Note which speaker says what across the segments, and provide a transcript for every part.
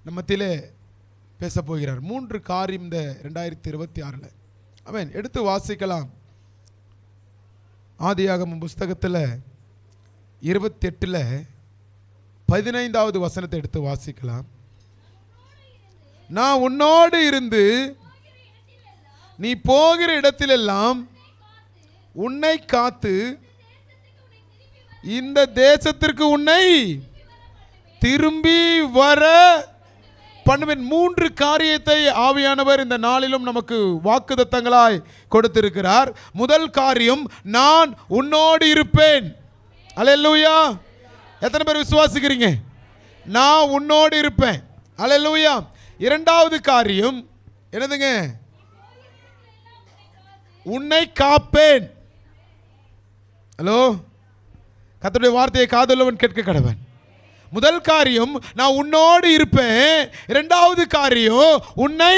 Speaker 1: நம்ம மத்தியிலே பேச போகிறார். 3 காரியம் இந்த 2026. ஆமென். எடுத்து வாசிக்கலாம். ஆதியாகமம் புஸ்தகத்தில் 28 15வது வசனத்தை எடுத்து வாசிக்கலாம். நான் உன்னோடு இருந்து நீ போகிற இடத்திலெல்லாம் உன்னை காத்து இந்த தேசத்திற்கு உன்னை திரும்பி வர பண்ணுவேன். 3 காரியத்தை ஆவியானவர் இந்த நாளிலும் நமக்கு வாக்குத்தத்தங்களாய் கொடுத்திருக்கிறார். முதல் காரியம், நான் உன்னோடு இருப்பேன். அல்லேலூயா. எத்தனை பேர் விசுவாசிக்கிறீங்க? நான் உன்னோடு இருப்பேன். அல்லேலூயா. இரண்டாவது காரியம் என்னதுங்க? உன்னை காப்பேன். ஹலோ, கர்த்தருடைய வார்த்தையை காதுள்ளவன் கேட்க கடவன். முதல் காரியம் நான் உன்னோடு இருப்பேன். இரண்டாவது காரியம் உன்னை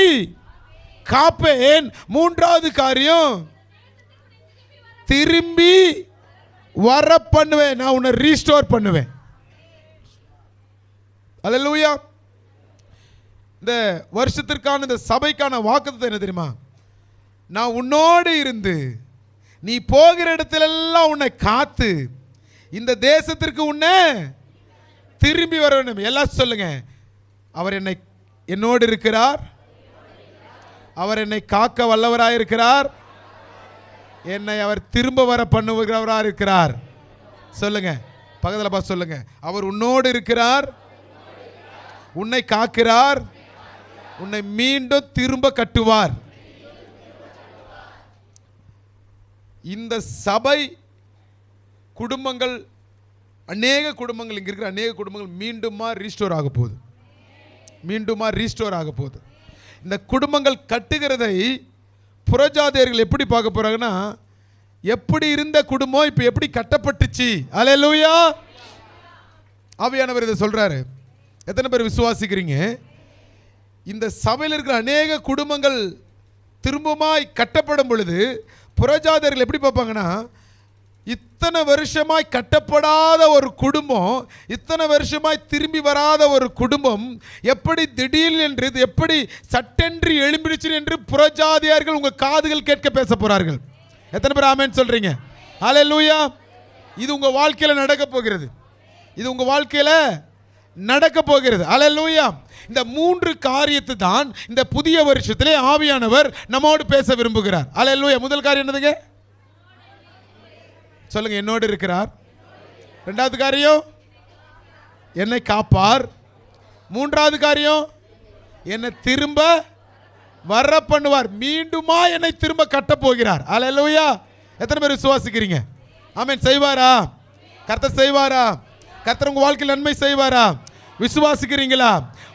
Speaker 1: காப்பேன். மூன்றாவது காரியம் திரும்பி வர பண்ணுவேன். நான் உன்னை ரீஸ்டோர் பண்ணுவேன். அல்லேலூயா. இந்த வருஷத்திற்கான இந்த சபைக்கான வாக்குத்தத்தம் என்ன தெரியுமா? நான் உன்னோடு இருந்து நீ போகிற இடத்திலெல்லாம் உன்னை காத்து இந்த தேசத்திற்கு உன்னை திரும்பி வர வேண்டும். எல்லாம் சொல்லுங்க. அவர் என்னோடு இருக்கிறார். அவர் என்னை காக்க வல்லவராய் இருக்கிறார். என்னை அவர் திரும்ப வர பண்ணுகிறவராய் இருக்கிறார். சொல்லுங்க, பக்கத்தில் பார்த்து சொல்லுங்க. அவர் உன்னோடு இருக்கிறார், உன்னை காக்கிறார், உன்னை மீண்டும் திரும்ப கட்டுவார். இந்த சபை குடும்பங்கள், அநேக குடும்பங்கள், இங்கே இருக்கிற அநேக குடும்பங்கள் மீண்டுமா ரீஸ்டோர் ஆக போகுது. மீண்டுமா ரீஸ்டோர் ஆக போகுது. இந்த குடும்பங்கள் கட்டுகிறதை புறஜாதியர்கள் எப்படி பார்க்க போறாங்கன்னா, எப்படி இருந்த குடும்பம் இப்போ எப்படி கட்டப்பட்டுச்சு. அல்லேலூயா. ஆவியானவர் இதை சொல்றாரு. எத்தனை பேர் விசுவாசிக்கிறீங்க? இந்த சபையில் இருக்கிற அநேக குடும்பங்கள் திரும்பமாய் கட்டப்படும் பொழுது புறஜாதியர்கள் எப்படி பார்ப்பாங்கன்னா, இத்தனை வருஷமாய் கட்டப்படாத ஒரு குடும்பம், இத்தனை வருஷமாய் திரும்பி வராத ஒரு குடும்பம் எப்படி திடீர் என்று, எப்படி சட்டென்று எழும்பிடுச்சு என்று புறஜாதியார்கள் உங்கள் காதுகள் கேட்க பேச போறார்கள். எத்தனை பேர் ஆமென் சொல்றீங்க? அல்லேலூயா. இது உங்க வாழ்க்கையில் நடக்க போகிறது. இது உங்க வாழ்க்கையில் நடக்க போகிறது. அல்லேலூயா. இந்த 3 காரியத்தை தான் இந்த புதிய வருஷத்திலே ஆவியானவர் நம்மோடு பேச விரும்புகிறார். அல்லேலூயா. முதல் காரியம் என்னதுங்க? சொல்லுங்க, என்னோடு இருக்கிறார். இரண்டாவது காரியம் என்னை காப்பார். மூன்றாவது காரியம் என்னை திரும்ப வர பண்ணுவார். மீண்டுமா என்னை திரும்ப கட்ட போகிறார். அல்லேலூயா. எத்தனை பேர் விசுவாசிக்கிறீங்க? ஆமென். செய்வாரா? கர்த்தர் செய்வாரா? கர்த்தர் உங்க வாழ்க்கையில் நன்மை செய்வாரா? விசுவாசிக்கிறீங்களா?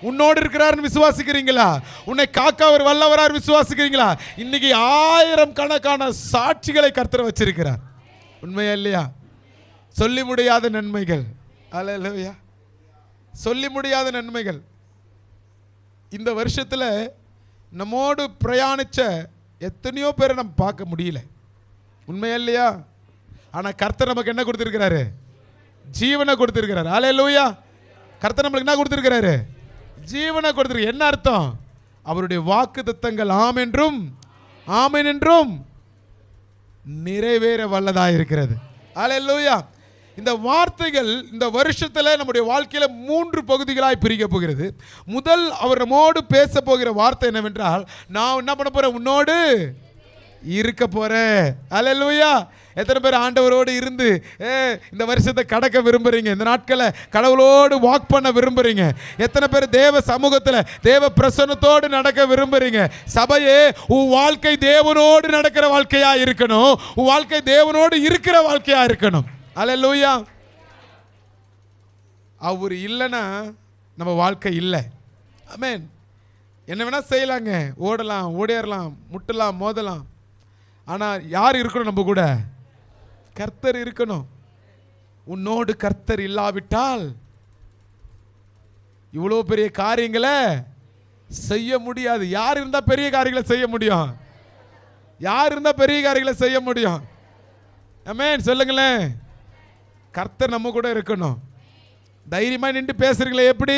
Speaker 1: உன்னோடு இருக்கிறார்னு விசுவாசிக்கிறீங்களா? உன்னை காக்க அவர் வல்லவரார் விசுவாசிக்கிறீங்களா? இன்னைக்கு 1000 கணக்கான சாட்சிகளை கர்த்தர் வச்சிருக்கிறார். உண்மையா இல்லையா? சொல்லி முடியாத நன்மைகள். அல்லேலூயா. சொல்லி முடியாத நன்மைகள். இந்த வருஷத்தில் நம்மோடு பிரயாணிச்ச எத்தனையோ பேரை நம்ம பார்க்க முடியல. உண்மையா இல்லையா? ஆனால் கர்த்தர் நமக்கு என்ன கொடுத்திருக்கிறாரு? ஜீவனை கொடுத்திருக்கிறார். அல்லேலூயா. கர்த்தர் நம்மளுக்கு என்ன கொடுத்திருக்கிறாரு? ஜீவனை கொடுத்திருக்கிறார். என்ன அர்த்தம்? அவருடைய வாக்குத்தத்தங்கள் ஆம் என்றும் ஆமென் என்றும் நிறைவேற வல்லதாக இருக்கிறது. அல்லேலூயா. இந்த வார்த்தைகள் இந்த வருஷத்தில் நம்முடைய வாழ்க்கையில் 3 பகுதிகளாய் பிரிக்க போகிறது. முதல் அவர் நம்மோடு பேச போகிற வார்த்தை என்னவென்றால், நான் என்ன பண்ண போறேன்? உன்னோடு இருக்க போறேன். அல்லேலூயா. எத்தனை பேர் ஆண்டவரோடு இருந்து இந்த வருஷத்தை கடக்க விரும்புறீங்க? இந்த நாட்களை கடவுளோடு வாக் பண்ண விரும்புறீங்க? எத்தனை பேர் தேவ சமூகத்தில் தேவ பிரசன்னத்தோடு நடக்க விரும்புறீங்க? சபையே, உன் வாழ்க்கை தேவனோடு நடக்கிற வாழ்க்கையா இருக்கணும். உன் வாழ்க்கை தேவனோடு இருக்கிற வாழ்க்கையா இருக்கணும். அல்லேலூயா. அவர் இல்லைன்னா நம்ம வாழ்க்கை இல்லை. ஆமென். என்ன வேணா செய்யலாங்க, ஓடலாம், ஓடிடலாம், முட்டலாம், மோதலாம். ஆனால் யார் இருக்கணும்? நம்ம கூட கர்த்தர் இருக்கணும். உன்னோடு கர்த்தர் இல்லாவிட்டால் இவ்வளோ பெரிய காரியங்களை செய்ய முடியாது. யார் இருந்தால் பெரிய காரியங்களை செய்ய முடியும்? யார் இருந்தால் பெரிய காரியங்களை செய்ய முடியும்? ஆமென். சொல்லுங்களேன். கர்த்தர் நம்ம கூட இருக்கணும். தைரியமாக நின்று பேசுறீங்களே எப்படி?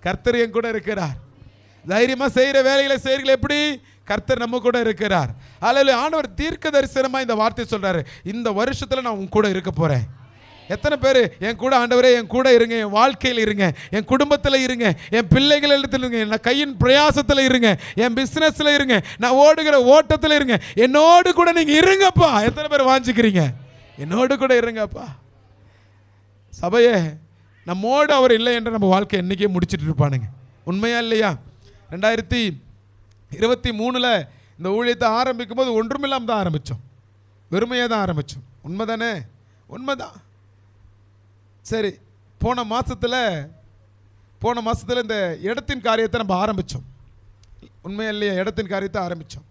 Speaker 1: கர்த்தர் என் கூட இருக்கிறார். தைரியமா செய்யற வேலைகளை செய்யறீங்களா? எப்படி? கர்த்தர் நம்ம கூட இருக்கிறார். அல்லேலூயா. ஆண்டவர் தீர்க்க தரிசனமா இந்த வார்த்தை சொல்றாரு, இந்த வருஷத்துல நான் உன் கூட இருக்க போறேன். எத்தனை பேர் என் கூட ஆண்டவரே என் கூட இருங்க, என் வாழ்க்கையில் இருங்க, என் குடும்பத்தில் இருங்க, என் பிள்ளைகள் இடத்துல இருங்க, என் கையின் பிரயாசத்தில் இருங்க, என் பிஸ்னஸில் இருங்க, நான் ஓடுகிற ஓட்டத்தில் இருங்க, என்னோடு கூட நீங்கள் இருங்கப்பா. எத்தனை பேர் வாஞ்சிக்கிறீங்க? என்னோடு கூட இருங்கப்பா. சபையே, நம்மோடு அவர் இல்லை என்ற நம்ம வாழ்க்கை என்றைக்கே முடிச்சுட்டு இருப்பானுங்க. உண்மையா இல்லையா? 2023 இந்த ஊழியத்தை ஆரம்பிக்கும் போது ஒன்றுமில்லாமல் தான் ஆரம்பித்தோம், வெறுமையாக தான் ஆரம்பித்தோம். உண்மைதானே? உண்மைதான். சரி, போன மாதத்தில் இந்த இடத்தின் காரியத்தை நம்ம ஆரம்பித்தோம். உண்மையா இல்லையா? இடத்தின் காரியத்தை ஆரம்பித்தோம்.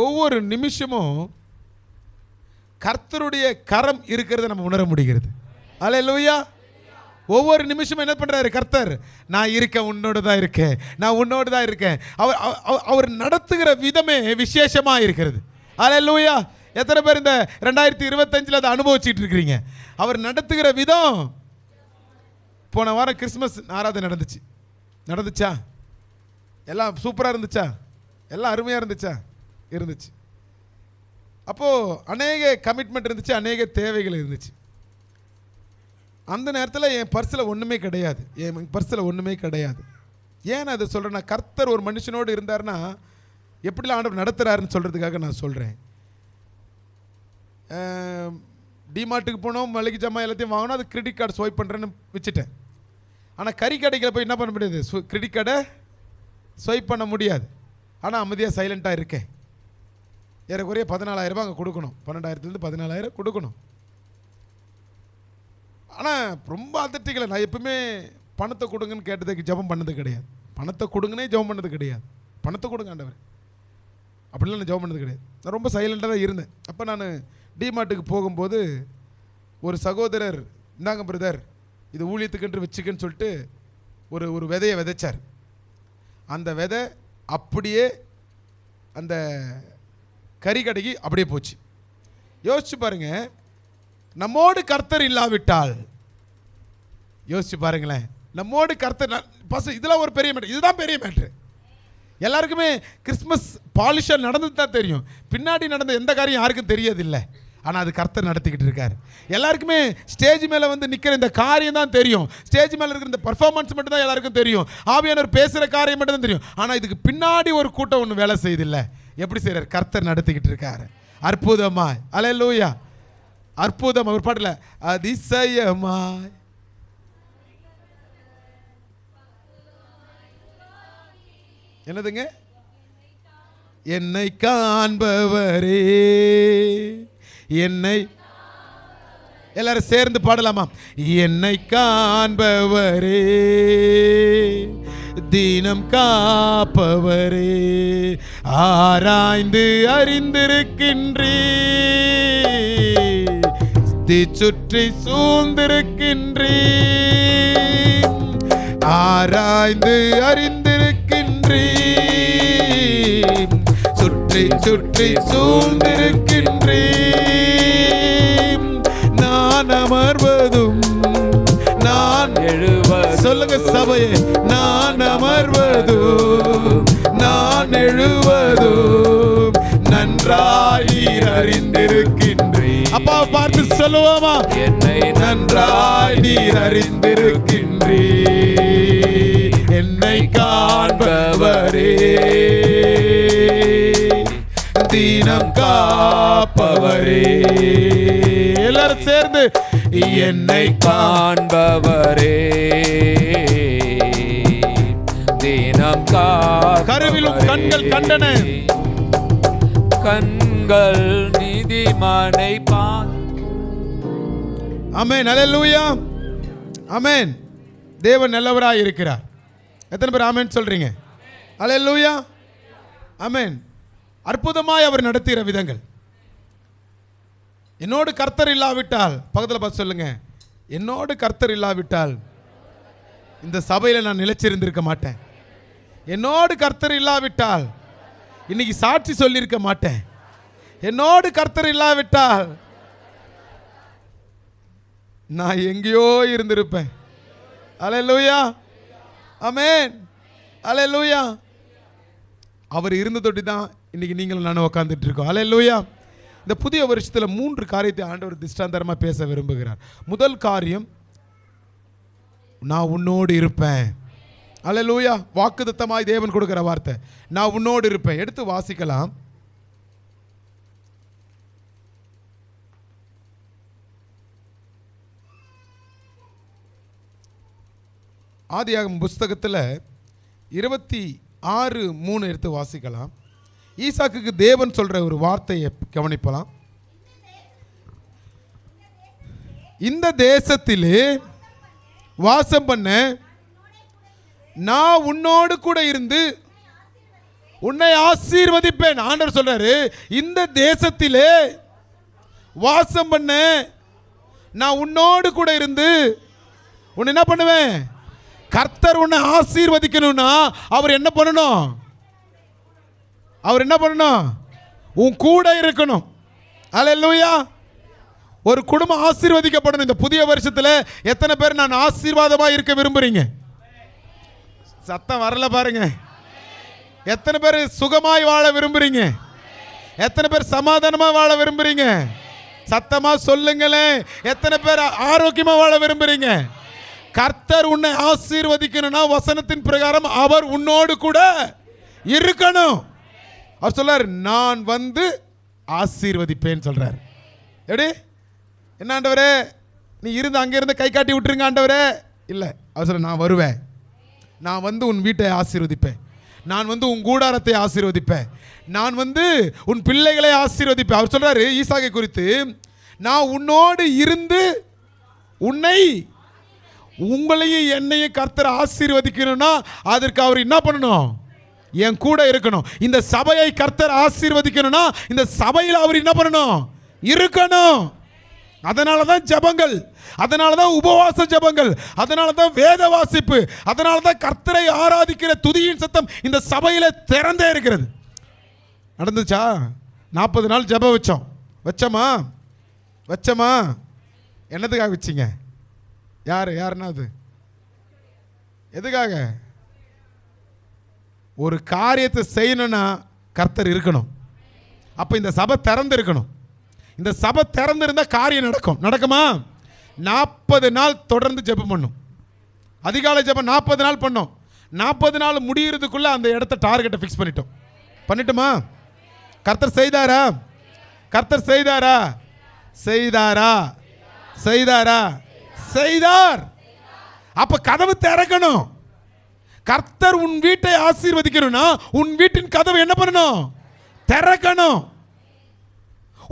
Speaker 1: ஒவ்வொரு நிமிஷமும் கர்த்தருடைய கரம் இருக்கிறத நம்ம உணர முடிகிறது. அல்லேலூயா. ஒவ்வொரு நிமிஷமும் என்ன பண்றாரு கர்த்தர்? நான் இருக்கேன், உன்னோடு தான் இருக்கேன், நான் உன்னோடு தான் இருக்கேன். அவர் நடத்துகிற விதமே விசேஷமா இருக்கிறது. அல்லேலூயா. எத்தனை பேர் இந்த 2025 அதை அனுபவிச்சுட்டு இருக்கிறீங்க? அவர் நடத்துகிற விதம். போன வாரம் கிறிஸ்மஸ் ஆராதனை நடந்துச்சா? எல்லாம் சூப்பராக இருந்துச்சா? எல்லாம் அருமையாக இருந்துச்சா? இருந்துச்சு. அப்போது அநேக கமிட்மெண்ட் இருந்துச்சு, அநேக தேவைகள் இருந்துச்சு. அந்த நேரத்தில் என் பர்ஸில் ஒன்றுமே கிடையாது. ஏன் அதை சொல்கிறேன்னா, கர்த்தர் ஒரு மனுஷனோடு இருந்தார்னா எப்படிலாம் ஆண்டவர் நடத்துகிறாருன்னு சொல்கிறதுக்காக நான் சொல்கிறேன். டிமார்ட்டுக்கு போனோம், மளிகை ஜாமான் எல்லாத்தையும் வாங்கினோம், அது கிரெடிட் கார்டு ஸ்வைப் பண்ணுறேன்னு வச்சுட்டேன். ஆனால் கறி கடைக்கில் போய் என்ன பண்ண முடியாது? கிரெடிட் கார்டை ஸ்வைப் பண்ண முடியாது. ஆனால் அமைதியாக சைலண்ட்டாக இருக்கேன். ஏறக்குறைய 14,000 ரூபாய் அங்கே கொடுக்கணும். 12,000 14,000 கொடுக்கணும். ஆனால் ரொம்ப அதட்டிக்கலை. நான் எப்பவுமே பணத்தை கொடுங்கன்னு கேட்டதுக்கு ஜெபம் பண்ணது கிடையாது. பணத்தை கொடுங்கன்னே ஜெபம் பண்ணது கிடையாது. பணத்தை கொடுங்க ஆண்டவர் அப்படிலாம் நான் ஜெபம் பண்ணது கிடையாது. நான் ரொம்ப சைலண்டாக தான் இருந்தேன். அப்போ நான் டிமார்ட்டுக்கு போகும்போது ஒரு சகோதரர், இந்தாங்க பிரதர், இது ஊழியத்துக்குன்று வச்சுக்கன்னு சொல்லிட்டு ஒரு விதையை விதைச்சார். அந்த விதை அப்படியே அந்த கறி கடைக்கு அப்படியே போச்சு. யோசிச்சு பாருங்க, நம்மோடு கர்த்தர் இல்லாவிட்டால், யோசிச்சு பாருங்களேன், நம்மோடு கர்த்தர் இதெல்லாம் ஒரு பெரிய மேட்ரு. இதுதான் பெரிய மேட்ரு. எல்லாருக்குமே கிறிஸ்மஸ் பாலிஷாக நடந்தது தான் தெரியும். பின்னாடி நடந்த எந்த காரியம் யாருக்கும் தெரியதில்லை. ஆனால் அது கர்த்தர் நடத்திக்கிட்டு இருக்கார். எல்லாருக்குமே ஸ்டேஜ் மேலே வந்து நிற்கிற இந்த காரியம் தான் தெரியும். ஸ்டேஜ் மேலே இருக்கிற இந்த பர்ஃபார்மன்ஸ் மட்டும் தான் எல்லாருக்கும் தெரியும். ஆவியானவர் பேசுகிற காரியம் மட்டும் தான் தெரியும். ஆனால் இதுக்கு பின்னாடி ஒரு கூட்டம் ஒன்று வேலை செய்யுதில்லை. எப்படி செய்கிறார்? கர்த்தர் நடத்திக்கிட்டு இருக்காரு அற்புதமாய். அல்லேலூயா. அற்புதம். ஒரு பாடல அதிசயமாய் என்னதுங்க? என்னை காண்பவரே, என்னை எல்லாரும் சேர்ந்து பாடலாமா? என்னை காண்பவரே, தினம் காப்பவரே, ஆராய்ந்து அறிந்திருக்கின்றே, சுற்றி சூழ்ந்திருக்கின்றே, ஆராய்ந்து அறிந்திருக்கின்றே, சுற்றி சுற்றி சூழ்ந்திருக்கின்றே, நான் அமர்வதும் நான் எழுவதும், சொல்லுங்க சபையே, நான் அமர்வதும் நான் எழுவதும் நன்றாய் அறிந்திருக்கின்றே. அப்பா பார்த்து சொல்லுவோமா? என்னை நன்றாய் நீர் அறிந்திருக்கின்றே, என்னை காண்பவரே, தினம் காப்பவரே. எல்லாரும் சேர்ந்து என்னை காண்பவரே, தினம் கருவிலும் கண்கள் கண்டன, கண்கள் நீதிமானை பார். ஆமென். அல்லேலூயா. ஆமென். தேவன் நல்லவராய் இருக்கிறார். எத்தனை பேர் ஆமென் சொல்றீங்க? அல்லேலூயா. ஆமென். அற்புதமாய் அவர் நடத்துகிற விதங்கள். என்னோடு கர்த்தர் இல்லாவிட்டால், பக்கத்தில் பார்த்து சொல்லுங்க, என்னோடு கர்த்தர் இல்லாவிட்டால் இந்த சபையில் நான் நிலைச்சிருந்திருக்க மாட்டேன். என்னோடு கர்த்தர் இல்லாவிட்டால் இன்னைக்கு சாட்சி சொல்லியிருக்க மாட்டேன். என்னோடு கர்த்தர் இல்லாவிட்டால் நான் எங்கேயோ இருந்திருப்பேன். அல்லேலூயா, ஆமென், அல்லேலூயா. அவர் இருந்த தொட்டி தான் இன்னைக்கு நீங்களும் நானும் உட்காந்துட்டு இருக்கோம். அல்லேலூயா. இந்த புதிய வருஷத்தில் 3 காரியத்தை ஆண்டவர் திஷ்டாந்தரமாக பேச விரும்புகிறார். முதல் காரியம், நான் உன்னோடு இருப்பேன். அல்லேலூயா. வாக்குத்தத்தமாய் தேவன் கொடுக்கிற வார்த்தை, நான் உன்னோடு இருப்பேன். எடுத்து வாசிக்கலாம். ஆதியாகமம் புஸ்தகத்தில் 26:3 எடுத்து வாசிக்கலாம். ஈசாக்குக்கு தேவன் சொல்ற ஒரு வார்த்தையை கவனிப்பலாம். இந்த தேசத்திலே வாசம் பண்ண நான் உன்னோடு கூட இருந்து உன்னை ஆசீர்வதிப்பேன். ஆண்டவர் சொல்றாரு, இந்த தேசத்திலே வாசம் பண்ண நான் உன்னோடு கூட இருந்து உன்னை என்ன பண்ணுவேன்? கர்த்தர் உன்னை ஆசீர்வதிக்கணும்னா அவர் என்ன பண்ணணும்? அவர் என்ன பண்ணணும்? உன் கூட இருக்கணும். அல்லேலூயா. ஒரு குடும்பம் ஆசீர்வதிக்கப்படணும். இந்த புதிய வருஷத்தில் எத்தனை பேர் நான் ஆசீர்வாதமாக இருக்க விரும்புறீங்க? சத்தம் வரல பாருங்க. எத்தனை பேர் சுகமாய் வாழ விரும்புறீங்க? எத்தனை பேர் சமாதானமாக வாழ விரும்புறீங்க? சத்தமா சொல்லுங்களேன். எத்தனை பேர் ஆரோக்கியமா வாழ விரும்புறீங்க? கர்த்தர் உன்னை ஆசீர்வதிக்கணும்னா வசனத்தின் பிரகாரம் அவர் உன்னோடு கூட இருக்கணும். அவர் சொல்றார், நான் வந்து ஆசீர்வதிப்பேன் சொல்றார். எப்படி? என்ன ஆண்டவரே, நீ இருந்து அங்கே இருந்து கை காட்டி விட்டுருங்க ஆண்டவரே. இல்லை, அவர் சொல்ற, நான் வருவேன். நான் வந்து உன் வீட்டை ஆசீர்வதிப்பேன். நான் வந்து உன் கூடாரத்தை ஆசீர்வதிப்பேன். நான் வந்து உன் பிள்ளைகளை ஆசீர்வதிப்பேன். அவர் சொல்றாரு ஈசாக்கை குறித்து, நான் உன்னோடு இருந்து உன்னை உங்களையும் என்னையும் கர்த்தர் ஆசீர்வதிக்கணும்னா அதற்கு அவர் என்ன பண்ணணும்? என் கூட இருக்கணும். இந்த சபையை கர்த்தர் ஆசீர்வதிக்கணும்னா இந்த சபையில் அவர் என்ன பண்ணணும்? இருக்கணும். அதனால தான் ஜெபங்கள், அதனால தான் உபவாச ஜெபங்கள், அதனால தான் வேத வாசிப்பு, அதனால தான் கர்த்தரை ஆராதிக்கிற துதியின் சத்தம் இந்த சபையில் திறந்தே இருக்கிறது. நடந்துச்சா? 40 நாள் ஜெபம் வச்சோமா? என்னதுக்காக வச்சிங்க? யாருன்னா அது எதுக்காக? ஒரு காரியத்தை செய்யணும்னா கர்த்தர் இருக்கணும். அப்போ இந்த சபை திறந்து இருக்கணும். இந்த சபை திறந்து இருந்தால் காரியம் நடக்குமா? 40 நாள் தொடர்ந்து ஜெபம் பண்ணும். அதிகாலை ஜெபம் 40 நாள் பண்ணோம். 40 நாள் முடிகிறதுக்குள்ள அந்த இடத்த டார்கெட்டை ஃபிக்ஸ் பண்ணிட்டோமா? கர்த்தர் செய்தாரா? செய்தார். அப்ப கதவு திறக்கணும். கர்த்தர் உன் வீட்டை ஆசீர்வதிக்கணும்னா உன் வீட்டின் கதவு என்ன பண்ணணும்? திறக்கணும்.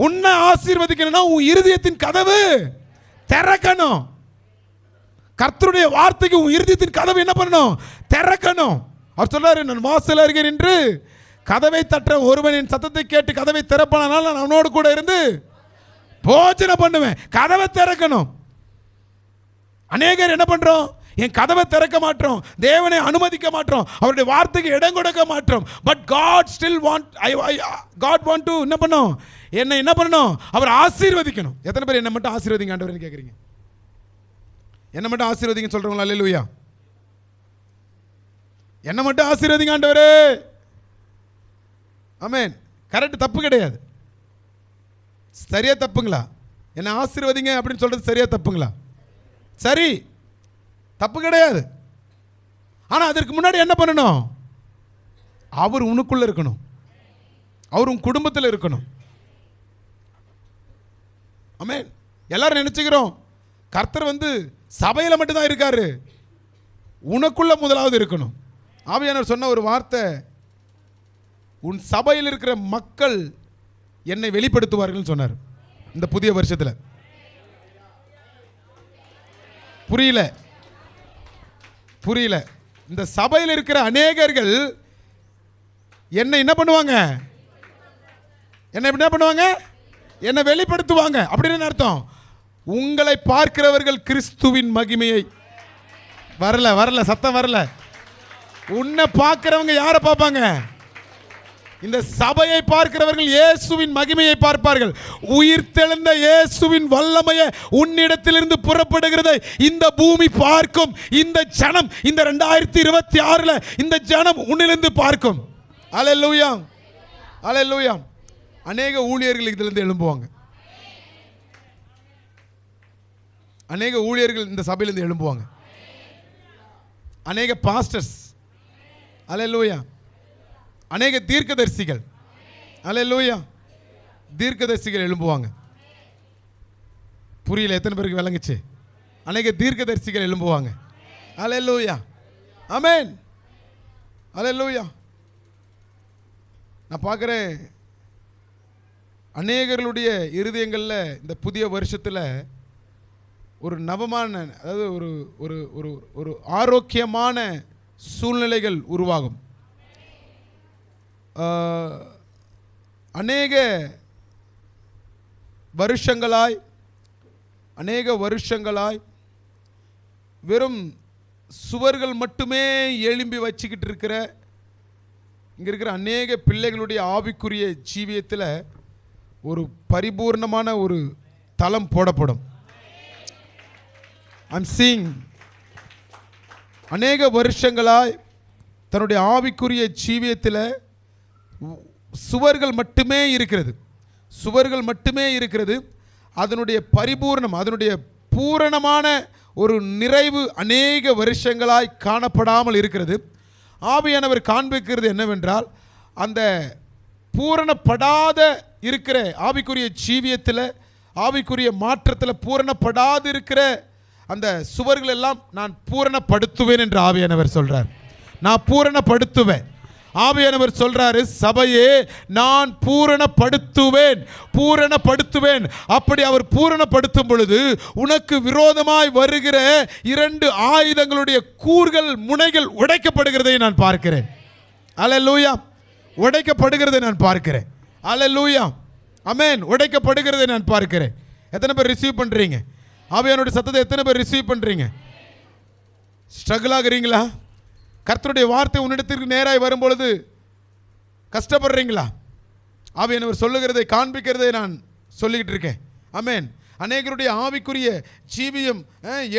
Speaker 1: உன்னை ஆசீர்வதிக்கணும்னா உன் இருதயத்தின் கதவு திறக்கணும். கர்த்தருடைய வார்த்தைக்கு உன் இருதயத்தின் கதவு என்ன பண்ணணும்? திறக்கணும். அவர் சொல்றாரு, நான் வாசல் அருகே நின்று கதவை தட்டுற ஒருவனின் சத்தத்தை கேட்டு கதவை திறப்பானால் நான் அவனோடு கூட இருந்து போஜனம் பண்ணுவேன். கதவை திறக்கணும். அநேகர் என்ன பண்றோம்? என் கதவை திறக்க மாட்டோம், தேவனை அனுமதிக்க மாட்டோம், அவருடைய வார்த்தைக்கு இடம் கொடுக்க மாட்டோம். But God still want to என்ன பண்ணணும்? அவர் ஆசீர்வதிக்கணும். எத்தனை பேர் என்ன மட்டும் ஆசீர்வதிங்க ஆண்டவரேன்னு கேட்குறீங்க? என்ன மட்டும் ஆசீர்வதிங்க சொல்றவங்களா? அல்லேலூயா. என்ன மட்டும் ஆசீர்வதிங்க ஆண்டவரே. ஆமென். கரெக்ட், தப்பு கிடையாது. சரியா தப்புங்களா? என்ன ஆசீர்வதிங்க அப்படின்னு சொல்றது சரியா தப்புங்களா? சரி, தப்பு கிடையாது. ஆனால் அதற்கு முன்னாடி என்ன பண்ணணும்? அவர் உனக்குள்ள இருக்கணும். அவர் உன் குடும்பத்தில் இருக்கணும். ஆமென். எல்லாரும் நினைச்சுக்கிறோம் கர்த்தர் வந்து சபையில் மட்டும்தான் இருக்காரு. உனக்குள்ள முதலாவது இருக்கணும். ஆவியானவர் சொன்ன ஒரு வார்த்தை, உன் சபையில் இருக்கிற மக்கள் என்னை வெளிப்படுத்துவார்கள் சொன்னார். இந்த புதிய வருஷத்தில் புரியல. இந்த சபையில் இருக்கிற அநேகர்கள் என்னை என்ன பண்ணுவாங்க? என்னை வெளிப்படுத்துவாங்க. அப்படின்னு அர்த்தம், உங்களை பார்க்கிறவர்கள் கிறிஸ்துவின் மகிமையை வரல சத்தம் வரல. உன்னை பார்க்கிறவங்க யாரை பார்ப்பாங்க? இந்த சபையை பார்க்கிறவர்கள் இயேசுவின் மகிமையை பார்ப்பார்கள். உயிர்த்தெழுந்த இயேசுவின் வல்லமையை உன்னிடத்திலிருந்து புறப்படுகிறதை இந்த பூமி பார்க்கும். இந்த ஜனம் இந்த 2026 இந்த ஜனம் உன்னிலிருந்து பார்க்கும். அல்லேலூயா, அல்லேலூயா. அநேக ஊழியர்கள் இதிலிருந்து எழும்புவாங்க. அநேக ஊழியர்கள் இந்த சபையிலிருந்து எழும்புவாங்க. அநேக பாஸ்டர்ஸ், அல்லேலூயா. அநேக தீர்க்கதரிசிகள், அல்லேலூயா, தீர்க்கதரிசிகள் எழும்புவாங்க. புரியல எத்தனை பேருக்கு விளங்குச்சு? அநேக தீர்க்கதரிசிகள் எழும்புவாங்க. அல்லேலூயா, ஆமென், அல்லேலூயா. நான் பார்க்குறேன் அநேகர்களுடைய இருதயங்களில் இந்த புதிய வருஷத்தில் ஒரு நவமான, அதாவது ஒரு ஒரு ஒரு ஒரு ஆரோக்கியமான சூழ்நிலைகள் உருவாகும். அநேக வருஷங்களாய் வெறும் சுவர்கள் மட்டுமே எழும்பி வச்சுக்கிட்டு இருக்கிற இங்கே இருக்கிற அநேக பிள்ளைகளுடைய ஆவிக்குரிய ஜீவியத்தில் ஒரு பரிபூர்ணமான ஒரு தளம் போடப்படும். ஐம் சீயிங் அநேக வருஷங்களாய் தன்னுடைய ஆவிக்குரிய ஜீவியத்தில் சுவர்கள் மட்டுமே இருக்கிறது. அதனுடைய பரிபூர்ணம், அதனுடைய பூரணமான ஒரு நிறைவு அநேக வருஷங்களாய் காணப்படாமல் இருக்கிறது. ஆவியானவர் காண்பிக்கிறது என்னவென்றால், அந்த பூரணப்படாத இருக்கிற ஆவிக்குரிய ஜீவியத்தில், ஆவிக்குரிய மாற்றத்தில் பூரணப்படாது இருக்கிற அந்த சுவர்கள் எல்லாம் நான் பூரணப்படுத்துவேன் என்று ஆவியானவர் சொல்றார். நான் பூரணப்படுத்துவேன். ஆவியானவர் சொல்றாரு, சபையே நான் பூரணப்படுத்துவேன். அப்படி அவர் பூரணப்படுத்தும் பொழுது உனக்கு விரோதமாய் வருகிற 2 ஆயுதங்களுடைய கூர்கள், முனைகள் உடைக்கப்படுகிறதை நான் பார்க்கிறேன். அல்லேலூயா, உடைக்கப்படுகிறதை நான் பார்க்கிறேன். அல்லேலூயா, ஆமென், உடைக்கப்படுகிறதை நான் பார்க்கிறேன். எத்தனை பேர் ரிசீவ் பண்றீங்க? ஆவியானவருடைய சத்தத்தை எத்தனை பேர் ரிசீவ் பண்றீங்க? ஸ்ட்ரகிள் ஆகுறீங்களா? கர்த்தருடைய வார்த்தை உன்னிடத்திற்கு நேராய் வரும்பொழுது கஷ்டப்படுறீங்களா? ஆவியானவர் சொல்லுகிறதை காண்பிக்கிறதை நான் சொல்லிக்கிட்டு இருக்கேன். ஆமென். அநேகருடைய ஆவிக்குரிய ஜீவியம்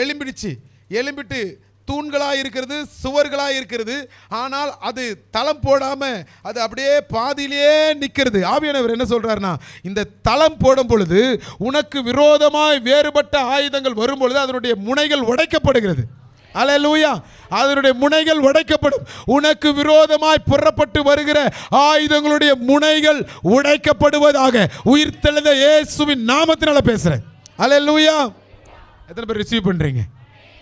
Speaker 1: எழும்பிட்டு தூண்களாக இருக்கிறது, சுவர்களாக இருக்கிறது. ஆனால் அது தளம் போடாமல் அது அப்படியே பாதியிலே நிற்கிறது. ஆவியானவர் என்ன சொல்றாருன்னா, இந்த தளம் போடும் பொழுது உனக்கு விரோதமாய் வேறுபட்ட ஆயுதங்கள் வரும் பொழுது அதனுடைய முனைகள் உடைக்கப்படுகிறது. அல்லேலூயா, அதனுடைய முனைகள் உடைக்கப்படும். உனக்கு விரோதமாய் புறப்பட்டு வருகிற ஆயுதங்களுடைய முனைகள் உடைக்கப்படுவதாக உயிர்த்தெழுந்த இயேசுவின் நாமத்தினால பேசுறேன். அல்லேலூயா. எத்தனை பேர் ரிசீவ் பண்றீங்க?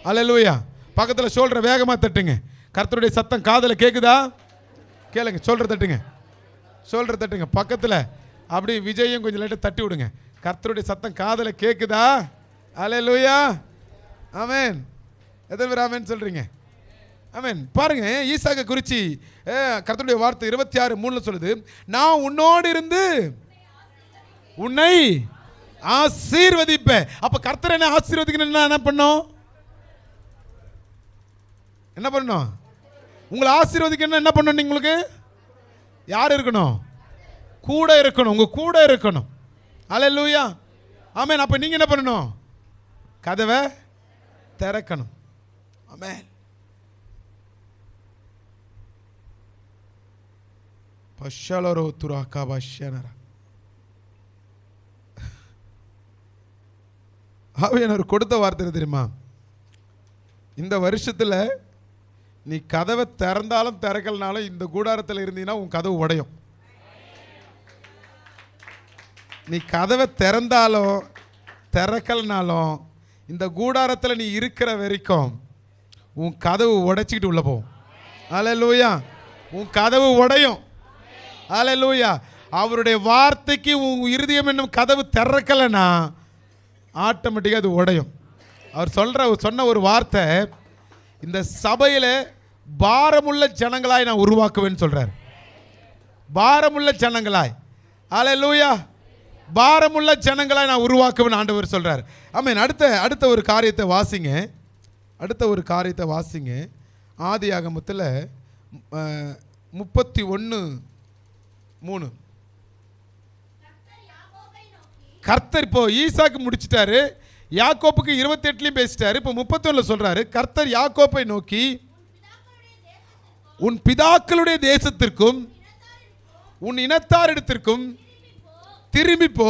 Speaker 1: அல்லேலூயா. பக்கத்தில் சொல்ற வேகமா தட்டுங்க. கர்த்தருடைய சத்தம் காதுல கேக்குதா? கேளுங்க. சொல்ற தட்டுங்க. பக்கத்தில் அப்படி விஜயம் கொஞ்சம் லைட்டா தட்டி விடுங்க. கர்த்தருடைய சத்தம் காதுல கேக்குதா? அல்லேலூயா, ஆமென். எத்தனை பேர் ஆமென் சொல்றீங்க? ஆமென். பாருங்க, ஈசாக்கை குறித்து கர்த்தருடைய வார்த்தை 26:3 சொல்லுது, நான் உன்னோடு இருந்து உன்னை ஆசீர்வதிப்பேன். அப்ப கர்த்தர் என்ன ஆசீர்வதிக்கணும்? என்ன பண்ணணும்? உங்களை ஆசீர்வதிக்கணும். என்ன பண்ணணும்? உங்களுக்கு யார் இருக்கணும்? கூட இருக்கணும். உங்க கூட இருக்கணும். அல்லேலூயா, ஆமென். அப்ப நீங்க என்ன பண்ணணும்? கதவை திறக்கணும். ஆமென். பஷலரோ துராகா பஷனரா. ஆவியானவர் கொடுத்த வார்த்தை தெரியுமா? இந்த வருஷத்துல நீ கதவை திறந்தாலும் திறக்கலனாலும் இந்த கூடாரத்தில் இருந்தீங்கன்னா உன் கதவு உடையும். நீ கதவை திறந்தாலும் திறக்கலனாலும் இந்த கூடாரத்தில் நீ இருக்கிற வரைக்கும் உன் கதவு உடைச்சிக்கிட்டு உள்ள போகும். அல்லேலூயா, உன் கதவு உடையும். அல்லேலூயா. அவருடைய வார்த்தைக்கு உன் இருதயம் என்னும் கதவு திறக்கலைன்னா ஆட்டோமேட்டிக்காக அது உடையும். அவர் சொன்ன ஒரு வார்த்தை, இந்த சபையில் பாரமுள்ள ஜனங்களாய் நான் உருவாக்குவேன்னு சொல்றார். பாரமுள்ள ஜனங்களாய், அல்லேலூயா, பாரமுள்ள ஜனங்களாய் நான் உருவாக்குவேன் ஆண்டவர் சொல்றார். ஆமென். அடுத்த ஒரு காரியத்தை வாசிங்க. ஆதியாகமத்தில் 31 3. கர்த்தர் இப்போ ஈசாக்கு முடிச்சிட்டாரு, யாக்கோப்புக்கு 28லயும் பேசிட்டாரு. இப்போ 31ல சொல்றாரு, கர்த்தர் யாக்கோப்பை நோக்கி, உன் பிதாக்களுடைய தேசத்திற்கும் உன் இனத்தாரிடத்திற்கும் திரும்பி போ,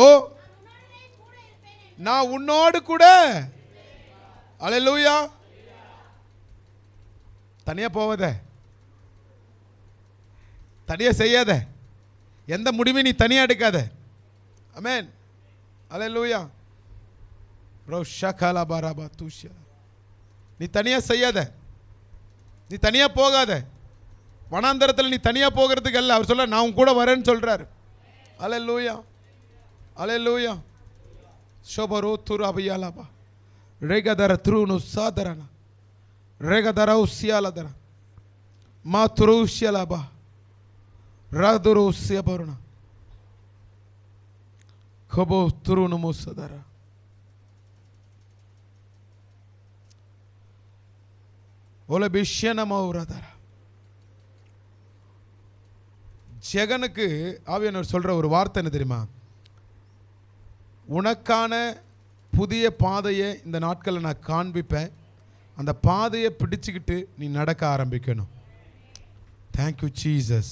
Speaker 1: நான் உன்னோடு கூட. அல்லேலூயா. தனியா போவத, தனியா செய்யாத, எந்த முடிவையும் நீ தனியா எடுக்காத. ஆமென். அல்லேலூயா. ரோஷகலா பரபா துஷா. நீ தனியா செய்யாத, நீ தனியா போகாத. வனாந்தரத்தில் நீ தனியா போகிறதுக்கு அல்ல, அவர் சொல்ல நான் உன் கூட வரேன்னு சொல்றாரு. அல்லேலூயா. அல்லேலூயா. ஷோபரோ துராபியாலபா ரேகதர த்ரூனு சாதரன ரேகதர உசியாலதர மா துருஷியலபா ராதுரு உசியபருன கபோ துருனு முசதர. ஓல பிஷ்யன மௌரதர. ஜெகனுக்கு ஆவியானவர் சொல்ற ஒரு வார்த்தை என்ன தெரியுமா? உனக்கான புதிய பாதையை இந்த நாட்களில் நான் காண்பிப்பேன், அந்த பாதையை பிடிச்சுக்கிட்டு நீ நடக்க ஆரம்பிக்கணும். Thank you Jesus.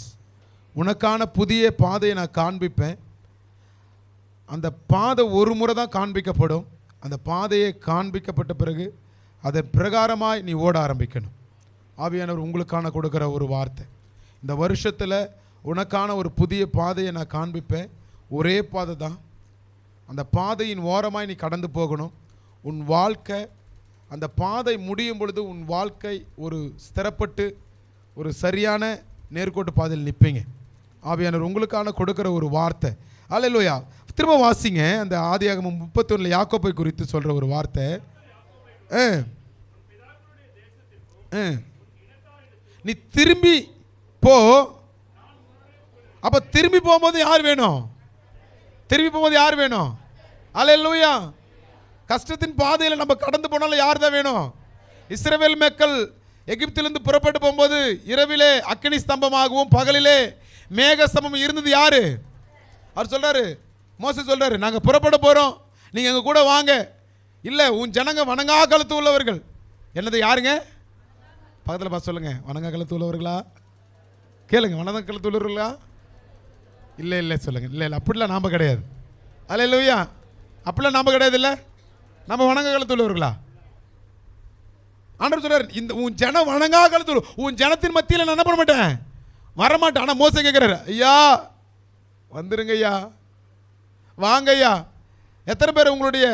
Speaker 1: உனக்கான புதிய பாதையை நான் காண்பிப்பேன். அந்த பாதை ஒரு முறை தான் காண்பிக்கப்படும். அந்த பாதையை காண்பிக்கப்பட்ட பிறகு அதன் பிரகாரமாய் நீ ஓட ஆரம்பிக்கணும். ஆவியானவர் உங்களுக்கான கொடுக்குற ஒரு வார்த்தை, இந்த வருஷத்தில் உனக்கான ஒரு புதிய பாதையை நான் காண்பிப்பேன். ஒரே பாதை தான், அந்த பாதையின் ஓரமாய் நீ கடந்து போகணும். உன் வாழ்க்கை அந்த பாதை முடியும் பொழுது உன் வாழ்க்கை ஒரு ஸ்திரப்பட்டு ஒரு சரியான நேர்கோட்டு பாதையில் நிற்பீங்க. ஆவியானவர் உங்களுக்கான கொடுக்குற ஒரு வார்த்தை. அல்லேலூயா. திரும்ப வாசிங்க அந்த ஆதியாகமம் 31 யாக்கோப்பை குறித்து சொல்கிற ஒரு வார்த்தை. நீ திரும்பி போ. அப்போ திரும்பி போகும்போது யார் வேணும்? திரும்பி போகும்போது யார் வேணும்? அல்லேலூயா. கஷ்டத்தின் பாதையில் நம்ம கடந்து போனாலும் யார் தான் வேணும்? இஸ்ரவேல் மக்கள் எகிப்திலிருந்து புறப்பட்டு போகும்போது இரவிலே அக்கினி ஸ்தம்பமாகவும் பகலிலே மேக ஸ்தம்பம் இருந்தது யாரு? அவர் சொல்றாரு, மோசே சொல்றாரு, நாங்கள் புறப்பட போகிறோம், நீங்கள் எங்கள் கூட வாங்க. இல்லை, உன் ஜனங்க வணங்கா காலத்து உள்ளவர்கள். என்னது யாருங்க? பக்கத்தில் பார்த்து சொல்லுங்க, வணங்கா காலத்து உள்ளவர்களா? கேளுங்க, வணங்கா காலத்து உள்ளவர்களா? இல்லை இல்லை சொல்லுங்க. இல்லை இல்லை, அப்படிலாம் நாம் கிடையாது. அல்லேலூயா. அப்படிலாம் நாம் கிடையாது. இல்லை, நம்ம வணங்கா காலத்து உள்ளவர்களா? ஆண்டவர் சொல்றாரு, இந்த உன் ஜனம் வணங்கா காலத்து, உன் ஜனத்தின் மத்தியில் நான் என்ன பண்ண மாட்டேன், வரமாட்டேன். ஆனால் மோசே கேட்குறாரு, ஐயா வந்துருங்க ஐயா, வாங்க ஐயா. எத்தனை பேர் உங்களுடைய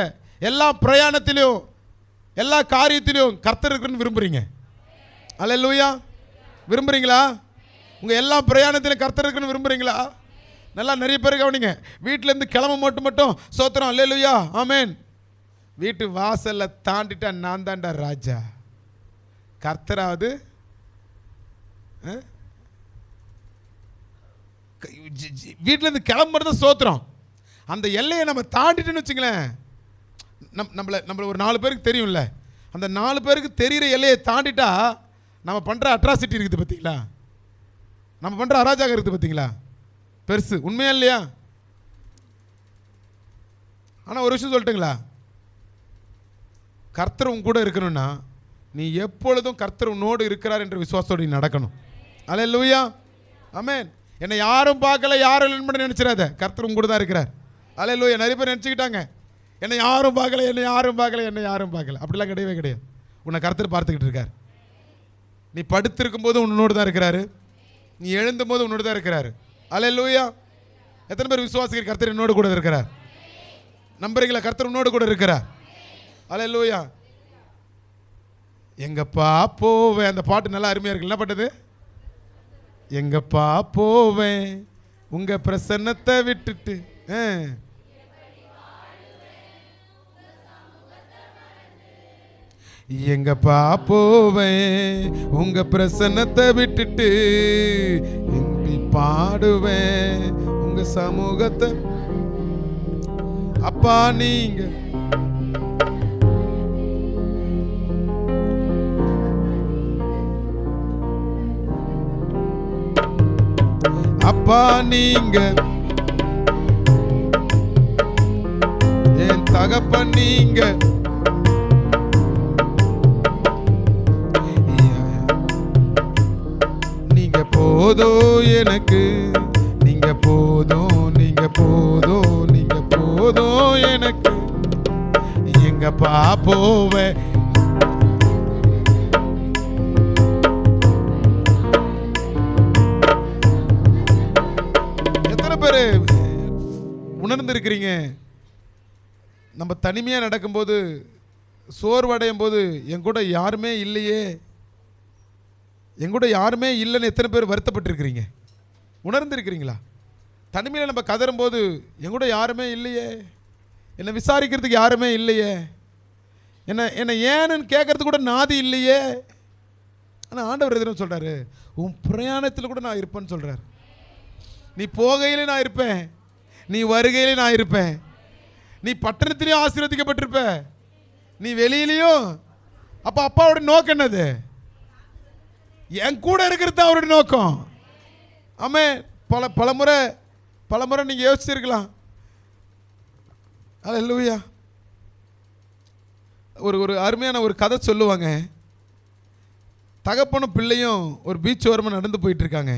Speaker 1: எல்லா பிரயாணத்திலையும் எல்லா காரியத்திலையும் கர்த்தர் இருக்குன்னு விரும்புறீங்க? அல்லேலூயா. விரும்புறீங்களா? உங்கள் எல்லா பிரயாணத்திலும் கர்த்தர் இருக்குன்னு விரும்புறீங்களா? நல்லா நிறைய பேர் கவனிங்க. வீட்டிலேருந்து கிளம்ப மட்டும் சோத்திரம், அல்லேலூயா, ஆமேன். வீட்டு வாசலில் தாண்டிட்டா நான் தாண்டா ராஜா. கர்த்தராவது வீட்டிலேருந்து கிளம்புறது சோத்திரம். அந்த எல்லையை நம்ம தாண்டிட்டுன்னு வச்சுங்களேன், நம்மளை ஒரு 4 பேருக்கு தெரியும்ல, அந்த 4 பேருக்கு தெரிகிற எல்லையை தாண்டிட்டா நம்ம பண்ணுற அட்ராசிட்டி இருக்குது பார்த்தீங்களா, நம்ம பண்ணுற அராஜகம் இருக்குது பார்த்தீங்களா, பெருசு. உண்மையா இல்லையா? ஆனால் ஒரு விஷயம் சொல்லட்டுங்களா, கர்த்தர் உன் கூட இருக்கணும்னா நீ எப்பொழுதும் கர்த்தர் உன்னோடு இருக்கிறார் என்ற விசுவாசத்தோடு நீ நடக்கணும். அல்லேலூயா, ஆமென். என்னை யாரும் பார்க்கல, யாரும் இல்லைன்னு மட்டும் நினச்சிடாத, கர்த்தர் உன் கூட தான் இருக்கிறார். அல்லேலூயா. நிறைய பேர் நினச்சிக்கிட்டாங்க, என்னை யாரும் பார்க்கல, என்னை யாரும் பார்க்கல, என்னை யாரும் பார்க்கல. அப்படிலாம் கிடையவே கிடையாது. உன்னை கர்த்தர் பார்த்துக்கிட்டு இருக்கார். நீ படுத்திருக்கும் போது உன்னோடு தான் இருக்கிறாரு, நீ எழுந்தும் போது உன்னோடு தான் இருக்கிறாரு. அல்லேலூயா. எத்தனை பேர் விசுவாசிக்கிற கர்த்தர் என்னோடு கூட இருக்கிறார்? நம்புறீங்களா? கர்த்தர் உன்னோடு கூட இருக்கிறார். அல்லேலூயா. எங்கப்பா போவேன், அந்த பாட்டு நல்லா அருமையாக இருக்கு. என்ன பாட்டது? எங்கப்பா போவேன் உங்க பிரசன்னத்தை விட்டுட்டு, எங்கப்பா போவேன் உங்க பிரசன்னத்தை விட்டுட்டு, எங்கி பாடுவேன் உங்க சமூகத்தை. அப்பா நீங்க அப்பா அப்பா நீங்க, என் தகப்பன் நீங்க, நீங்க போதும் எனக்கு, நீங்க போதும், நீங்க போதும், நீங்க போதும் எனக்கு. எங்கப்பா போவே உணர்ந்திருக்கிறீங்க? நம்ம தனிமையா நடக்கும்போது, சோர்வடையும் போது, என் கூட யாருமே இல்லையே, என் கூட யாருமே இல்லைன்னு எத்தனை பேர் வருத்தப்பட்டிருக்கிறீங்க? உணர்ந்திருக்கிறீங்களா? தனிமையில் நம்ம கதறும் போது, என் கூட யாருமே இல்லையே, என்னை விசாரிக்கிறதுக்கு யாருமே இல்லையே, என்னை ஏன்னு கேட்கறதுக்கு கூட நாதி இல்லையே. ஆனால் ஆண்டவர் எதுவும் சொல்றாரு, உன் பிரயாணத்தில் கூட நான் இருப்பேன்னு சொல்றாரு. நீ போகையிலே நான் இருப்பேன், நீ வருகையிலே நான் இருப்பேன், நீ பட்டணத்திலையும் ஆசீர்வதிக்கப்பட்டிருப்ப, நீ வெளியிலையும். அப்ப அப்பாவோட நோக்கம் என்னது? என் கூட இருக்கிறது தான் அவருடைய நோக்கம். ஆமே. பலமுறை நீங்க யோசிச்சிருக்கலாம். அல்லேலூயா. ஒரு அருமையான ஒரு கதை சொல்லுவாங்க. தகப்பனும் பிள்ளையும் ஒரு பீச் ஓரமாக நடந்து போயிட்டு இருக்காங்க.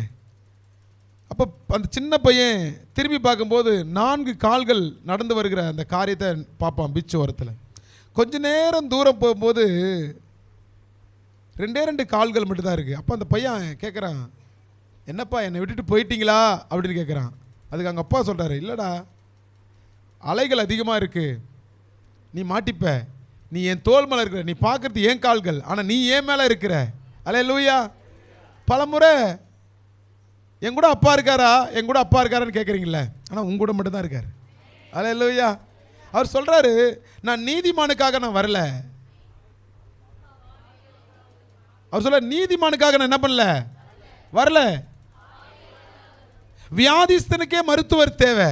Speaker 1: அப்போ அந்த சின்ன பையன் திரும்பி பார்க்கும்போது 4 கால்கள் நடந்து வருகிற அந்த காரியத்தை பார்ப்பான் பீச் ஓரத்தில். கொஞ்ச நேரம் தூரம் போகும்போது 2 கால்கள் மட்டும்தான் இருக்குது. அப்போ அந்த பையன் கேட்குறான், என்னப்பா என்னை விட்டுட்டு போயிட்டீங்களா அப்படின்னு கேட்குறான். அதுக்கு அவங்க அப்பா சொல்கிறாரு, இல்லைடா, அலைகள் அதிகமாக இருக்குது, நீ மாட்டிப்ப, நீ என் தோல் மேலே இருக்கிற, நீ பார்க்குறது ஏன் கால்கள், ஆனால் நீ ஏன் மேலே இருக்கிற. அல்லேலூயா. பலமுறை என் கூட அப்பா இருக்காரா, என் கூட அப்பா இருக்காரான்னு கேட்குறீங்களே, ஆனால் உங்க கூட மட்டும்தான் இருக்கார். அல்லேலூயா. அவர் சொல்கிறாரு, நான் நீதிமானுக்காக நான் வரல. அவர் சொல்ல, நீதிமானுக்காக நான் என்ன பண்ணல, வரல. வியாதிஸ்தனுக்கே மருத்துவர் தேவை,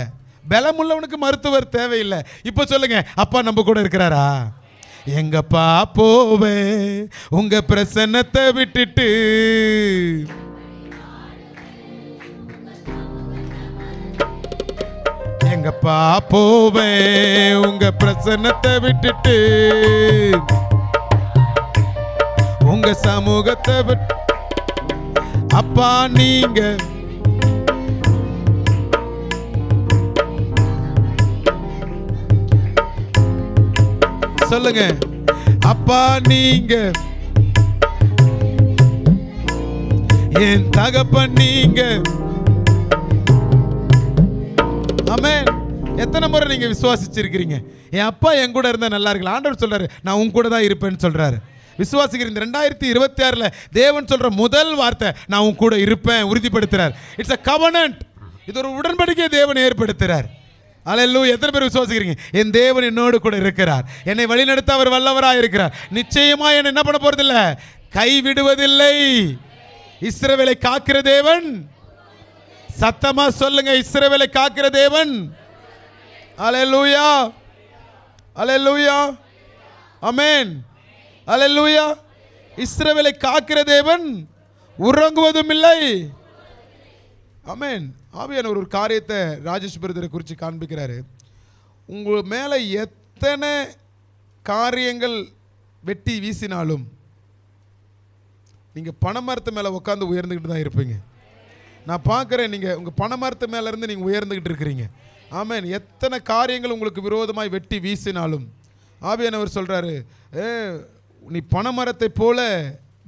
Speaker 1: பலமுள்ளவனுக்கு மருத்துவர் தேவையில்லை. இப்போ சொல்லுங்க, அப்பா நம்ம கூட இருக்கிறாரா? எங்கப்பா போவே உங்க பிரசன்னத்தை விட்டுட்டு, எங்கப்பா போவே உங்க பிரசன்னத்தை விட்டுட்டு, உங்க சமூகத்தை விட்டு. அப்பா நீங்க, சொல்லுங்க, அப்பா நீங்க, என் தகப்பன் நீங்க. ஆமென். எத்தனை முறை நீங்க விசுவாசிச்சிருக்கிறீங்க, என் அப்பா என் கூட இருந்தா நல்லா இருக்கலாம். ஆண்டவர் சொல்றாரு, நான் உன் கூட தான் இருப்பேன்னு சொல்றாரு. விசுவாசிக்கிறீங்க? 2026 தேவன் சொல்ற முதல் வார்த்தை, நான் உன் கூட இருப்பேன், உறுதிப்படுத்துறார். It's a covenant. இது ஒரு உடன்படிக்கை தேவன் ஏற்படுத்துறார். அல்லேலூயா. எத்தனை பேர் விசுவாசிக்கிறீங்க? என் தேவன் என்னோடு கூட இருக்கிறார், என்னை வழிநடத்த அவர் வல்லவராக இருக்கிறார். நிச்சயமா என்ன என்ன பண்ண போறதில்ல, கைவிடுவதில்லை. இஸ்ரவேலை காக்கிற தேவன். சத்தமா சொல்லுங்க, இஸ்ரவேலை காக்கிற தேவன். அல்லேலூயா, அல்லேலூயா, ஆமென், அல்லேலூயா. இஸ்ரவேலை காக்கிற தேவன் உறங்குவதும் இல்லை. ஆமென். ஆவியானவர் ஒரு காரியத்தை ராஜேஷ் பிரதரை குறித்து காண்பிக்கிறாரு. உங்கள் மேலே எத்தனை காரியங்கள் வெட்டி வீசினாலும் நீங்கள் பனைமரத்து மேலே உட்காந்து உயர்ந்துக்கிட்டு தான் இருப்பீங்க. நான் பார்க்குறேன், நீங்கள் உங்கள் பனைமரத்து மேலேருந்து நீங்கள் உயர்ந்துக்கிட்டு இருக்கிறீங்க. ஆமென். எத்தனை காரியங்கள் உங்களுக்கு விரோதமாய் வெட்டி வீசினாலும் ஆவியானவர் சொல்கிறாரு, நீ பனைமரத்தை போல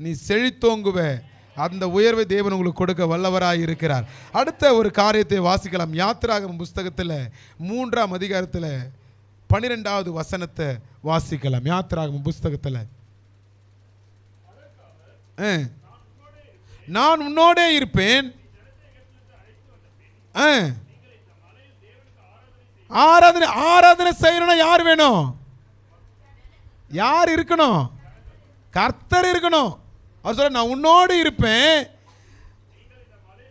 Speaker 1: நீ செழித்தோங்குவ, அந்த உயர்வை தேவன் உங்களுக்கு கொடுக்க வல்லவராய் இருக்கிறார். அடுத்த ஒரு காரியத்தை வாசிக்கலாம். யாத்திராகமம் புஸ்தகத்தில் 3ஆம் அதிகாரத்தில் 12வது வசனத்தை வாசிக்கலாம். யாத்திராகமம் புஸ்தகத்தில், நான் உன்னோடே இருப்பேன். ஆராதனை செய்யணும்னா யார் வேணும்? யார் இருக்கணும்? கர்த்தர் இருக்கணும். அவர் சொல்ல, நான் உன்னோடு இருப்பேன்,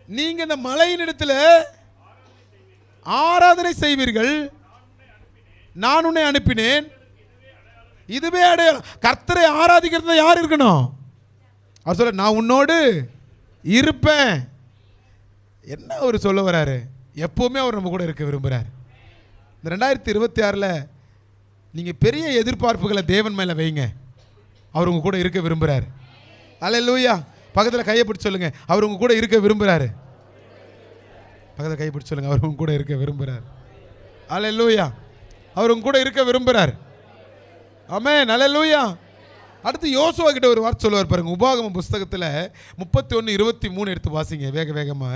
Speaker 1: நீங்க இந்த மலையின் இடத்துல ஆராதனை செய்வீர்கள், நான் உன்னை அனுப்பினேன். இதுவே அடையாளம். கர்த்தரை ஆராதிக்கிறது யார் இருக்கணும்? அவர் சொல்ல, நான் உன்னோடு இருப்பேன். என்ன அவர் சொல்ல வராரு? எப்போவுமே அவர் நம்ம கூட இருக்க விரும்புகிறார். இந்த 2026 நீங்கள் பெரிய எதிர்பார்ப்புகளை தேவன் மேலே வைங்க. அவர் உங்கள் கூட இருக்க விரும்புகிறார். அல்லேலூயா. பக்கத்தில் கையை பிடிச்சி சொல்லுங்க, அவர் உங்கள் கூட இருக்க விரும்புகிறாரு. பக்கத்தில் கையை பிடிச்சி சொல்லுங்க, அவர் உங்கள் கூட இருக்க விரும்புகிறார். அல்லேலூயா. அவர் உங்கள் கூட இருக்க விரும்புகிறார். ஆமென். அல்லேலூயா. அடுத்து யோசுவா கிட்ட ஒரு வார்த்தை சொல்லுவார் பாருங்க. உபாகமம் புஸ்தகத்தில் 31:23 எடுத்து வாசிங்க வேக வேகமாக.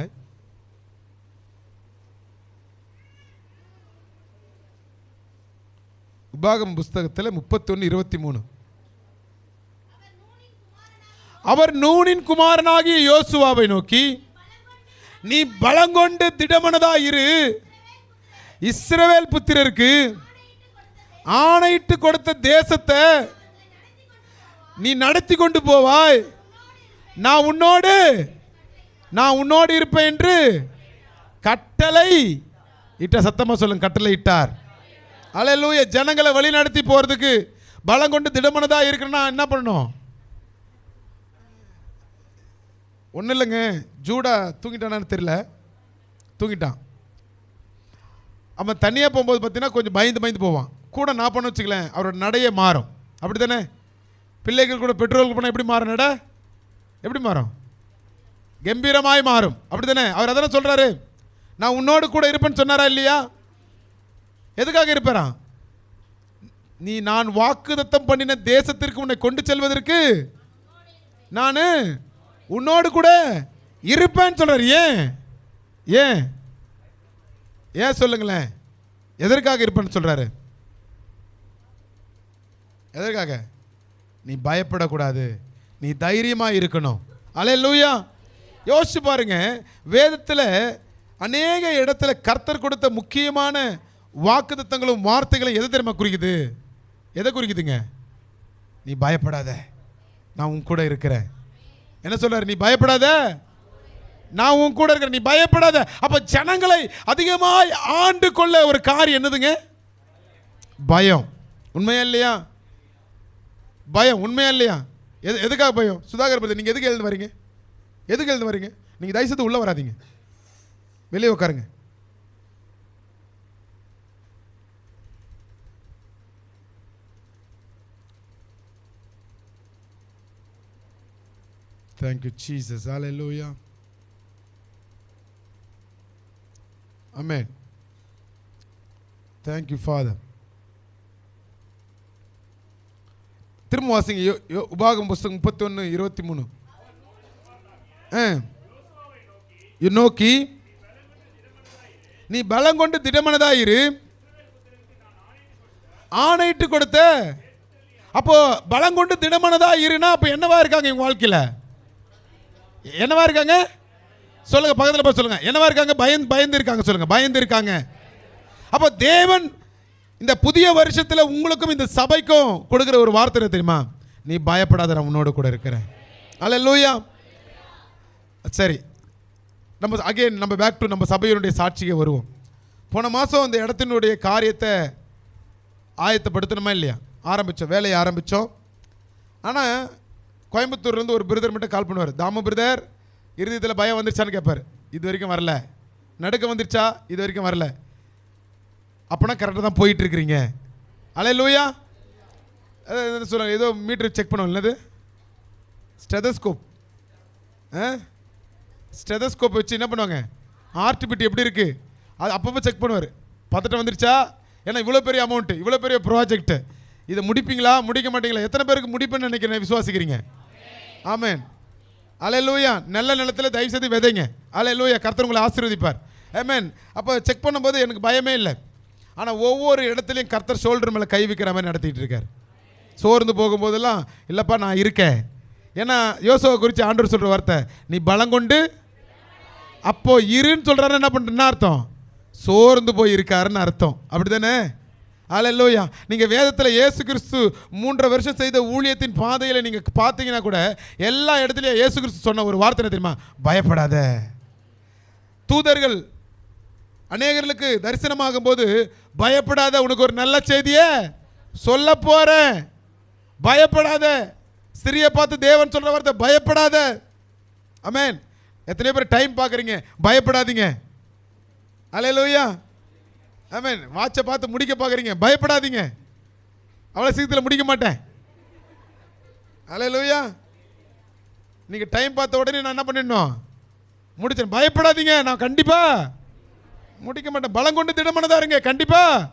Speaker 1: உபாகமம் புஸ்தகத்தில் 31:23. அவர் நூனின் குமாரனாகிய யோசுவாவை நோக்கி, நீ பலங்கொண்டு திடமனதாயிரு, இஸ்ரவேல் புத்திரருக்கு ஆணையிட்டு கொடுத்த தேசத்தை நீ நடத்தி கொண்டு போவாய், நான் உன்னோடு இருப்பேன் என்று கட்டளை இட்ட. சத்தமா சொல்லுங்க, கட்டளை இட்டார். அல்லேலூயா. ஜனங்களை வழி நடத்தி போறதுக்கு பலம் கொண்டு திடமனதா இருக்குன்னா என்ன பண்ணணும்? ஒன்றும் இல்லைங்க, ஜூடா தூங்கிட்டானான்னு தெரியல, தூங்கிட்டான். அவன் தனியாக போகும்போது பார்த்தீங்கன்னா கொஞ்சம் பயந்து போவான். கூட நான் பண்ண வச்சுக்கலேன், அவரோட நடையே மாறும். அப்படி தானே? பிள்ளைகள் கூட பெட்ரோலுக்கு போனால் எப்படி மாறும் நட? எப்படி மாறும்? கம்பீரமாய் மாறும். அப்படி தானே? அவர் அதானே சொல்கிறாரு, நான் உன்னோடு கூட இருப்பேன்னு சொன்னாரா இல்லையா? எதுக்காக இருப்பாரா? நான் வாக்குத்தத்தம் பண்ணின தேசத்திற்கு உன்னை கொண்டு செல்வதற்கு நான் உன்னோடு கூட இருப்பேன்னு சொல்றாரு. ஏன் சொல்லுங்களேன், எதற்காக இருப்பேன்னு சொல்றாரு? எதற்காக? நீ பயப்படக்கூடாது, நீ தைரியமா இருக்கணும். அல்லேலூயா. யோசிச்சு பாருங்க, வேதத்தில் அநேக இடத்துல கர்த்தர் கொடுத்த முக்கியமான வாக்குத்தத்தங்களும் வார்த்தைகளும் எதை தெரியுமா குறிக்குது? எதை குறிக்குதுங்க? நீ பயப்படாத, நான் உன் கூட இருக்கிறேன். என்ன சொல்றாரு? நீ பயப்படாத, நான் உன் கூட இருக்கிறேன், நீ பயப்படாத. அப்ப ஜனங்களை அதிகமாய் ஆண்டு கொள்ள ஒரு காரியம் என்னதுங்க? பயம். உண்மையா இல்லையா? பயம் உண்மையா இல்லையா? எதுக்காக பயம்? சுதாகர் பிரதர், நீங்க எதுக்கு எழுந்து வரீங்க? எதுக்கு எழுந்து வரீங்க? நீங்க தயவுசெய்து உள்ள வராதீங்க, வெளியே உட்காருங்க. Thank you, Jesus. Hallelujah. Amen. Thank you, Father. திரும்ப வாசிங்க உபாகமம் புஸ்தகம் 31:23. நோக்கி நீ பலம் கொண்டு திடமனதாயிரு, ஆணையிட்டு கொடுத்த. அப்போ பலம் கொண்டு திடமனதாயிருனா அப்போ என்னவா இருக்காங்க இவங்க வாழ்க்கையில்? என்னவா இருக்காங்க? சொல்லுங்க, பக்கத்தில் போய் சொல்லுங்க. என்னவா இருக்காங்க? பயந்து இருக்காங்க. சொல்லுங்க, பயந்து இருக்காங்க. அப்போ தேவன் இந்த புதிய வருஷத்தில் உங்களுக்கும் இந்த சபைக்கும் கொடுக்குற ஒரு வார்த்தை தெரியுமா? நீ பயப்படாத, நான் உன்னோடு கூட இருக்கிறேன். அல்லேலூயா. சரி, நம்ம பேக் டு நம்ம சபையினுடைய சாட்சிக்கு வருவோம். போன மாதம் அந்த இடத்தினுடைய காரியத்தை ஆயத்தப்படுத்தணுமா இல்லையா? வேலையை ஆரம்பித்தோம். ஆனால் கோயம்புத்தூர்லேருந்து ஒரு பிரதர் மட்டும் கால் பண்ணுவார். தாம பிரதர், இறுதியில் பயம் வந்துருச்சான்னு கேட்பார். இது வரைக்கும் வரல. நடுக்க வந்துருச்சா? இது வரைக்கும் வரல. அப்போனா கரெக்டாக தான் போயிட்டுருக்கிறீங்க. அல்லேலூயா. சொல்லுங்கள், ஏதோ மீட்டர் செக் பண்ணுவோம். இல்லது ஸ்டெதஸ்கோப் வச்சு என்ன பண்ணுவாங்க? ஆர்டிபிடி எப்படி இருக்குது அது அப்பப்போ செக் பண்ணுவார். பதட்டம் வந்துருச்சா? ஏன்னா இவ்வளோ பெரிய அமௌண்ட்டு, இவ்வளோ பெரிய ப்ராஜெக்ட்டு, இதை முடிப்பீங்களா முடிக்க மாட்டீங்களா? எத்தனை பேருக்கு முடிப்பேன்னு நினைக்கிறேன், விசுவாசிக்கிறீங்க? ஆமென். அல்லேலூயா. நல்ல நிலத்தில் தயவுசெய்து விதைங்க. அல்லேலூயா. கர்த்தர் உங்களை ஆசீர்வதிப்பார். ஆமென். அப்போ செக் பண்ணும்போது எனக்கு பயமே இல்லை. ஆனால் ஒவ்வொரு இடத்துலையும் கர்த்தர் ஷோல்டர் மேலே கை வைக்கிற மாதிரி நடத்திட்டு இருக்கார். சோர்ந்து போகும்போதெல்லாம் இல்லைப்பா நான் இருக்கேன். ஏன்னா யோசுவா குறித்து ஆண்டவர் சொல்கிற வார்த்தை, நீ பலங்கொண்டு அப்போ இருன்னு சொல்கிறாரு. என்ன பண்ணுறேன்னா அர்த்தம்? சோர்ந்து போய் இருக்காருன்னு அர்த்தம். அப்படி தானே? அல்லேலூயா. நீங்கள் வேதத்தில் இயேசு கிறிஸ்து 3 வருஷம் செய்த ஊழியத்தின் பாதையில் நீங்கள் பார்த்தீங்கன்னா கூட எல்லா இடத்துலையும் இயேசு கிறிஸ்து சொன்ன ஒரு வார்த்தை தெரியுமா? பயப்படாத. தூதர்கள் அநேகர்களுக்கு தரிசனமாகும் போது, பயப்படாத, உனக்கு ஒரு நல்ல செய்தியை சொல்ல போறேன், பயப்படாத. ஸ்திரியை பார்த்து தேவன் சொல்ற வார்த்தை பயப்படாத. ஆமென். எத்தனை பேர் டைம் பார்க்குறீங்க? பயப்படாதீங்க. அல்லேலூயா. ஆமென். வாட்சை பார்த்து முடிக்க பார்க்குறீங்க, பயப்படாதீங்க. அவ்வளோ சீக்கிரத்தில் முடிக்க மாட்டேன். அல்லேலூயா. நீங்கள் டைம் பார்த்த உடனே நான் என்ன பண்ணிடணும்? முடிச்சேன். பயப்படாதீங்க, நான் கண்டிப்பாக முடிக்க மாட்டேன். பலம் கொண்டு திடமானதா இருங்க, கண்டிப்பாக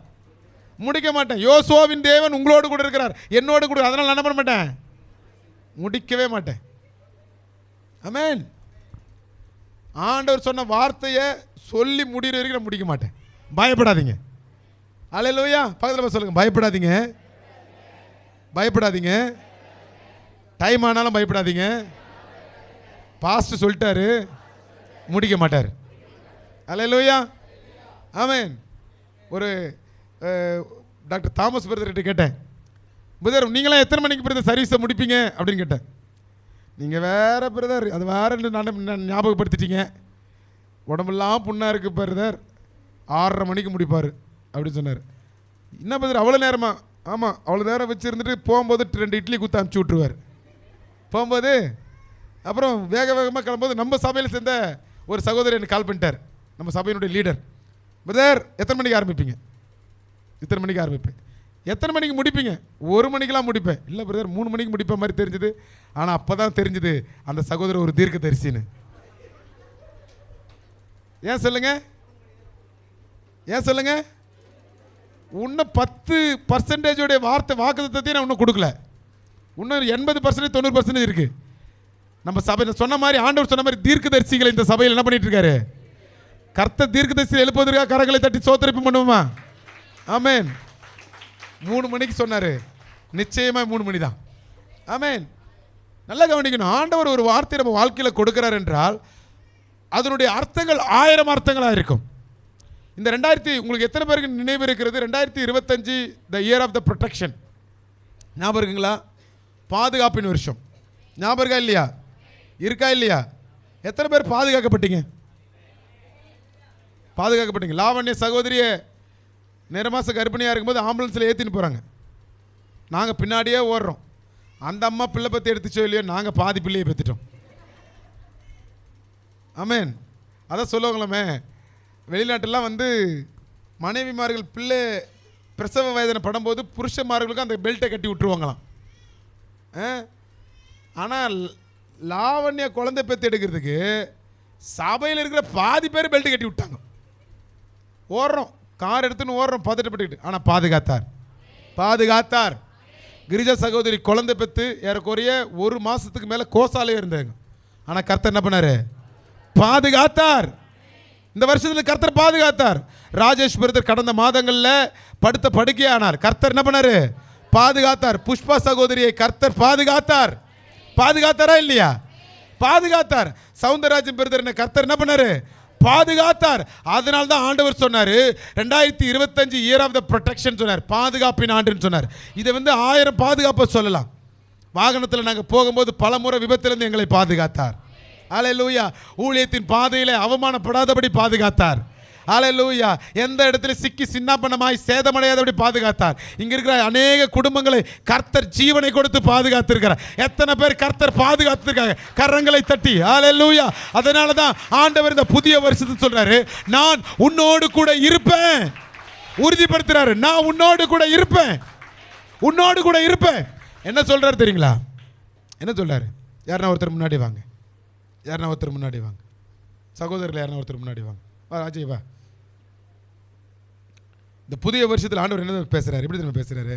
Speaker 1: முடிக்க மாட்டேன். யோசுவாவின் தேவன் உங்களோடு கூட இருக்கிறார், என்னோடு கூட. அதனால் நான் என்ன பண்ண மாட்டேன்? முடிக்கவே மாட்டேன். ஆமென். ஆண்டவர் சொன்ன வார்த்தையை சொல்லி முடிகிற வரைக்கும் நான் முடிக்க மாட்டேன். பயப்படாதீங்க. அல்லேலூயா. பக்கத்தில் சொல்லுங்க, பயப்படாதீங்க, பயப்படாதீங்க. டைம் ஆனாலும் பயப்படாதீங்க. பாஸ்ட் சொல்லிட்டாரு, முடிக்க மாட்டார். அல்லேலூயா. ஆமென். ஒரு டாக்டர் தாமஸ் பிரதர்கிட்ட கேட்டேன், பிரதர் நீங்களாம் எத்தனை மணிக்கு பிரதர் சர்வீஸை முடிப்பீங்க அப்படின்னு கேட்டேன். நீங்கள் வேறு பிரதர், அது வேறு நான் ஞாபகப்படுத்திட்டீங்க. உடம்பெல்லாம் புண்ணாக இருக்குது பிரதர், 6:30 மணிக்கு முடிப்பார் அப்படின்னு சொன்னார். என்ன பிரதர் அவ்வளோ நேரமா? ஆமாம், அவ்வளோ நேரம் வச்சுருந்துட்டு போகும்போது 2 இட்லி குத்து அனுப்பிச்சி விட்ருவார். போகும்போது அப்புறம் வேக வேகமாக கிளம்பும்போது நம்ம சபையில் சேர்ந்த ஒரு சகோதரர் எனக்கு கால் பண்ணிட்டார், நம்ம சபையினுடைய லீடர். பிரதர் எத்தனை மணிக்கு ஆரம்பிப்பீங்க? இத்தனை மணிக்கு ஆரம்பிப்பேன். எத்தனை மணிக்கு முடிப்பீங்க? 1 மணிக்கெலாம் முடிப்பேன். இல்லை பிரதர் 3 மணிக்கு முடிப்ப மாதிரி தெரிஞ்சுது. ஆனால் அப்போ தான் தெரிஞ்சுது அந்த சகோதரர் ஒரு தீர்க்க தரிசின்னு. ஏன் சொல்லுங்க, ஏன் சொல்லுங்க? இன்னும் 10% வார்த்தை வாக்குத்தத்தையும் நான் இன்னும் கொடுக்கல. இன்னும் 80% 90% இருக்குது. நம்ம சபையில் சொன்ன மாதிரி, ஆண்டவர் சொன்ன மாதிரி தீர்க்க தரிசிகளை இந்த சபையில் என்ன பண்ணிட்டு இருக்காரு? கர்த்தர் தீர்க்க தரிசி எழுப்புவதற்காக கரங்களை தட்டி சோத்திரிப்பு பண்ணுவோமா? ஆமென். 3 மணிக்கு சொன்னார், நிச்சயமாக 3 மணி தான். ஆமென். நல்லா கவனிக்கணும். ஆண்டவர் ஒரு வார்த்தை நம்ம வாழ்க்கையில் கொடுக்கிறார் என்றால் அதனுடைய அர்த்தங்கள் 1000 அர்த்தங்களாக இருக்கும். இந்த 2000 உங்களுக்கு எத்தனை பேருக்கு நினைவு இருக்கிறது? 2025 the year of the protection. ஞாபகம் இருக்குங்களா? பாதுகாப்பின் வருஷம். ஞாபகம் இருக்கா இல்லையா? இருக்கா இல்லையா? எத்தனை பேர் பாதுகாக்கப்பட்டீங்க? பாதுகாக்கப்பட்டீங்க. லாவண்ய சகோதரியை நிறமாச கர்ப்பிணியாக இருக்கும்போது ஆம்புலன்ஸில் ஏற்றின்னு போகிறாங்க. நாங்கள் பின்னாடியே ஓடுறோம். அந்த அம்மா பிள்ளை பற்றி எடுத்துச்சோ இல்லையோ, நாங்கள் பாதி பிள்ளையை பெற்றுட்டோம். ஆமென். அதான் சொல்லுவாங்களாமே, வெளிநாட்டெல்லாம் வந்து மனைவிமார்கள் பிள்ளை பிரசவ வேதனை படும்போது புருஷன்மார்களுக்கும் அந்த பெல்ட்டை கட்டி விட்டுருவாங்களாம். ஆனால் லாவண்யா குழந்தை பெற்று எடுக்கிறதுக்கு சபையில் இருக்கிற பாதி பேர் பெல்ட் கட்டி விட்டாங்க. ஓடுறோம், கார் எடுத்துன்னு ஓடுறோம் பதட்டப்பட்டுக்கிட்டு. ஆனால் பாதுகாத்தார், பாதுகாத்தார். கிரிஜா சகோதரி குழந்தை பெற்று ஏறக்குறைய 1 மாதத்துக்கு மேலே கோசாலே இருந்தாங்க. ஆனால் கர்த்தர் என்ன பண்ணார்? பாதுகாத்தார். இந்த வருஷத்தில் கர்த்தர் பாதுகாத்தார். ராஜேஷ் பிரதர் கடந்த மாதங்களில் படுத்த படுக்கையானார். கர்த்தர் என்ன பண்ணார்? பாதுகாத்தார். புஷ்பா சகோதரியை கர்த்தர் பாதுகாத்தார். பாதுகாத்தாரா இல்லையா? பாதுகாத்தார். சவுந்தரராஜன் பிரதர் கர்த்தர் என்ன பண்ணார்? பாதுகாத்தார். அதனால தான் ஆண்டவர் சொன்னார் 2025 இயர் ஆஃப் த ப்ரொடெக்ஷன் சொன்னார், பாதுகாப்பின் ஆண்டுன்னு சொன்னார். இதை வந்து 1000 பாதுகாப்பை சொல்லலாம். வாகனத்தில் நாங்கள் போகும்போது பல முறை விபத்திலிருந்து எங்களை பாதுகாத்தார். அல்லேலூயா. ஊழியத்தின் பாதையில் அவமானப்படாதபடி பாதுகாத்தார். அல்லேலூயா. எந்த இடத்துல சிக்கி சின்னாப்பனமாய் சேதமடையாதபடி பாதுகாத்தார். இங்கே இருக்கிற அநேக குடும்பங்களை கர்த்தர் ஜீவனை கொடுத்து பாதுகாத்திருக்கிறார். எத்தனை பேர் கர்த்தர் பாதுகாத்திருக்காங்க? கரங்களை தட்டி அல்லேலூயா. அதனால தான் ஆண்டவர் இந்த புதிய வருஷத்தை சொல்றாரு, நான் உன்னோடு கூட இருப்பேன். உறுதிப்படுத்துறாரு, நான் உன்னோடு கூட இருப்பேன், உன்னோடு கூட இருப்பேன். என்ன சொல்றாரு தெரியுங்களா? என்ன சொல்றாரு? யாருன்னா ஒருத்தர் முன்னாடி வாங்க, யாருன்னா ஒருத்தர் முன்னாடி வாங்க. சகோதரர்கள் யாருன்னா ஒருத்தர் முன்னாடி வாங்க. அஜய் வா. இந்த புதிய வருஷத்தில் ஆண்டவர் என்ன பேசுகிறார்? எப்படி தெரியுமா பேசுகிறாரு?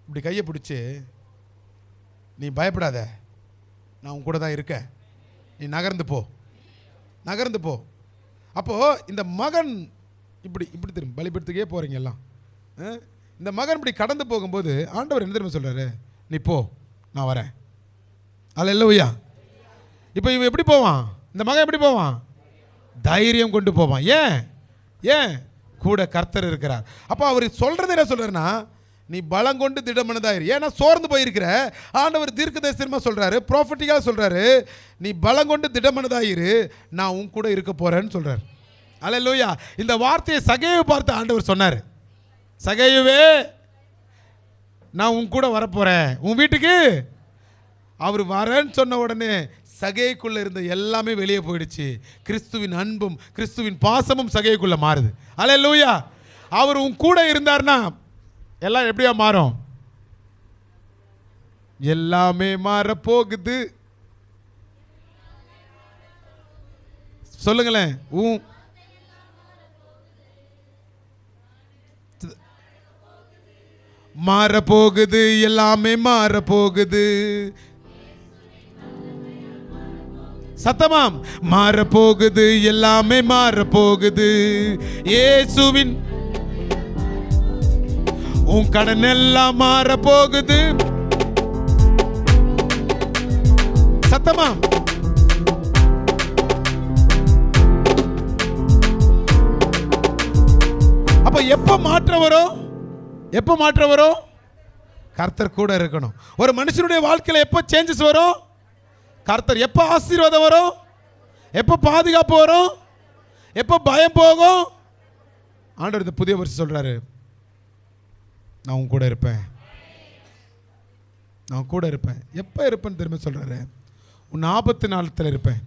Speaker 1: இப்படி கையை பிடிச்சி, நீ பயப்படாத, நான் உன் கூட தான் இருக்கேன், நீ நகர்ந்து போ, நகர்ந்து போ. அப்போது இந்த மகன் இப்படி இப்படி திரும்ப பலிபீடத்துக்கே போகிறீங்க எல்லாம். இந்த மகன் இப்படி கடந்து போகும்போது ஆண்டவர் என்ன தெரியுமா சொல்கிறாரு? நீ போ, நான் வரேன். அல்லேலூயா. இப்போ இவன் எப்படி போவான்? இந்த மகன் எப்படி போவான்? தைரியம் கொண்டு போவான். ஏன்? ஏன்? கூட கர்த்தர் இருக்கிறார். அப்போ அவர் சொல்கிறது என்ன சொல்கிறாருன்னா, நீ பலம் கொண்டு திடமனதாயிரு. ஏன்னா சோர்ந்து போயிருக்கிற. ஆண்டவர் தீர்க்கதரிசனமாக சொல்கிறாரு, ப்ராஃபட்டிக்காக சொல்கிறாரு, நீ பலம் கொண்டு திடமனதாயிரு, நான் உன் கூட இருக்க போகிறேன்னு சொல்கிறார். அல்லேலூயா. இந்த வார்த்தையை சகேயுவை பார்த்து ஆண்டவர் சொன்னார், சகேயுவே நான் உன் கூட வரப்போகிறேன், உன் வீட்டுக்கு. அவர் வரேன்னு சொன்ன உடனே சகைக்குள்ள இருந்த எல்லாமே வெளியே போயிடுச்சு. கிறிஸ்துவின் அன்பும் கிறிஸ்துவின் பாசமும் சகைக்குள்ள மாறுது. அல்லேலூயா. அவர் உன் கூட இருந்தார்னா எல்லாம் எப்படியா மாறும்? எல்லாமே மாற போகுது. சொல்லுங்களேன். மாற போகுது, எல்லாமே மாற போகுது. சத்தமாம். மாற போகுது, எல்லாமே மாற போகுது. இயேசுவின் உன் கடன் எல்லாம் மாற போகுது. சத்தமாம். அப்ப எப்ப மாற்றம் வரும்? எப்ப மாற்றம் வரும்? கர்த்தர் கூட இருக்கணும். ஒரு மனுஷனுடைய வாழ்க்கையில எப்ப சேஞ்சஸ் வரும்? கர்த்தர். எப்ப ஆசீர்வாதம் வரும்? எப்ப பாதுகாப்பு வரும்? எப்ப பயம் போகும்? ஆண்டவர் இந்த புதிய வருஷம் சொல்றாரு, நான் உன் கூட இருப்பேன், நான் கூட இருப்பேன். எப்ப இருப்பேன்னு திரும்ப சொல்றாரு, உன் ஆபத்து நாளத்தில் இருப்பேன்,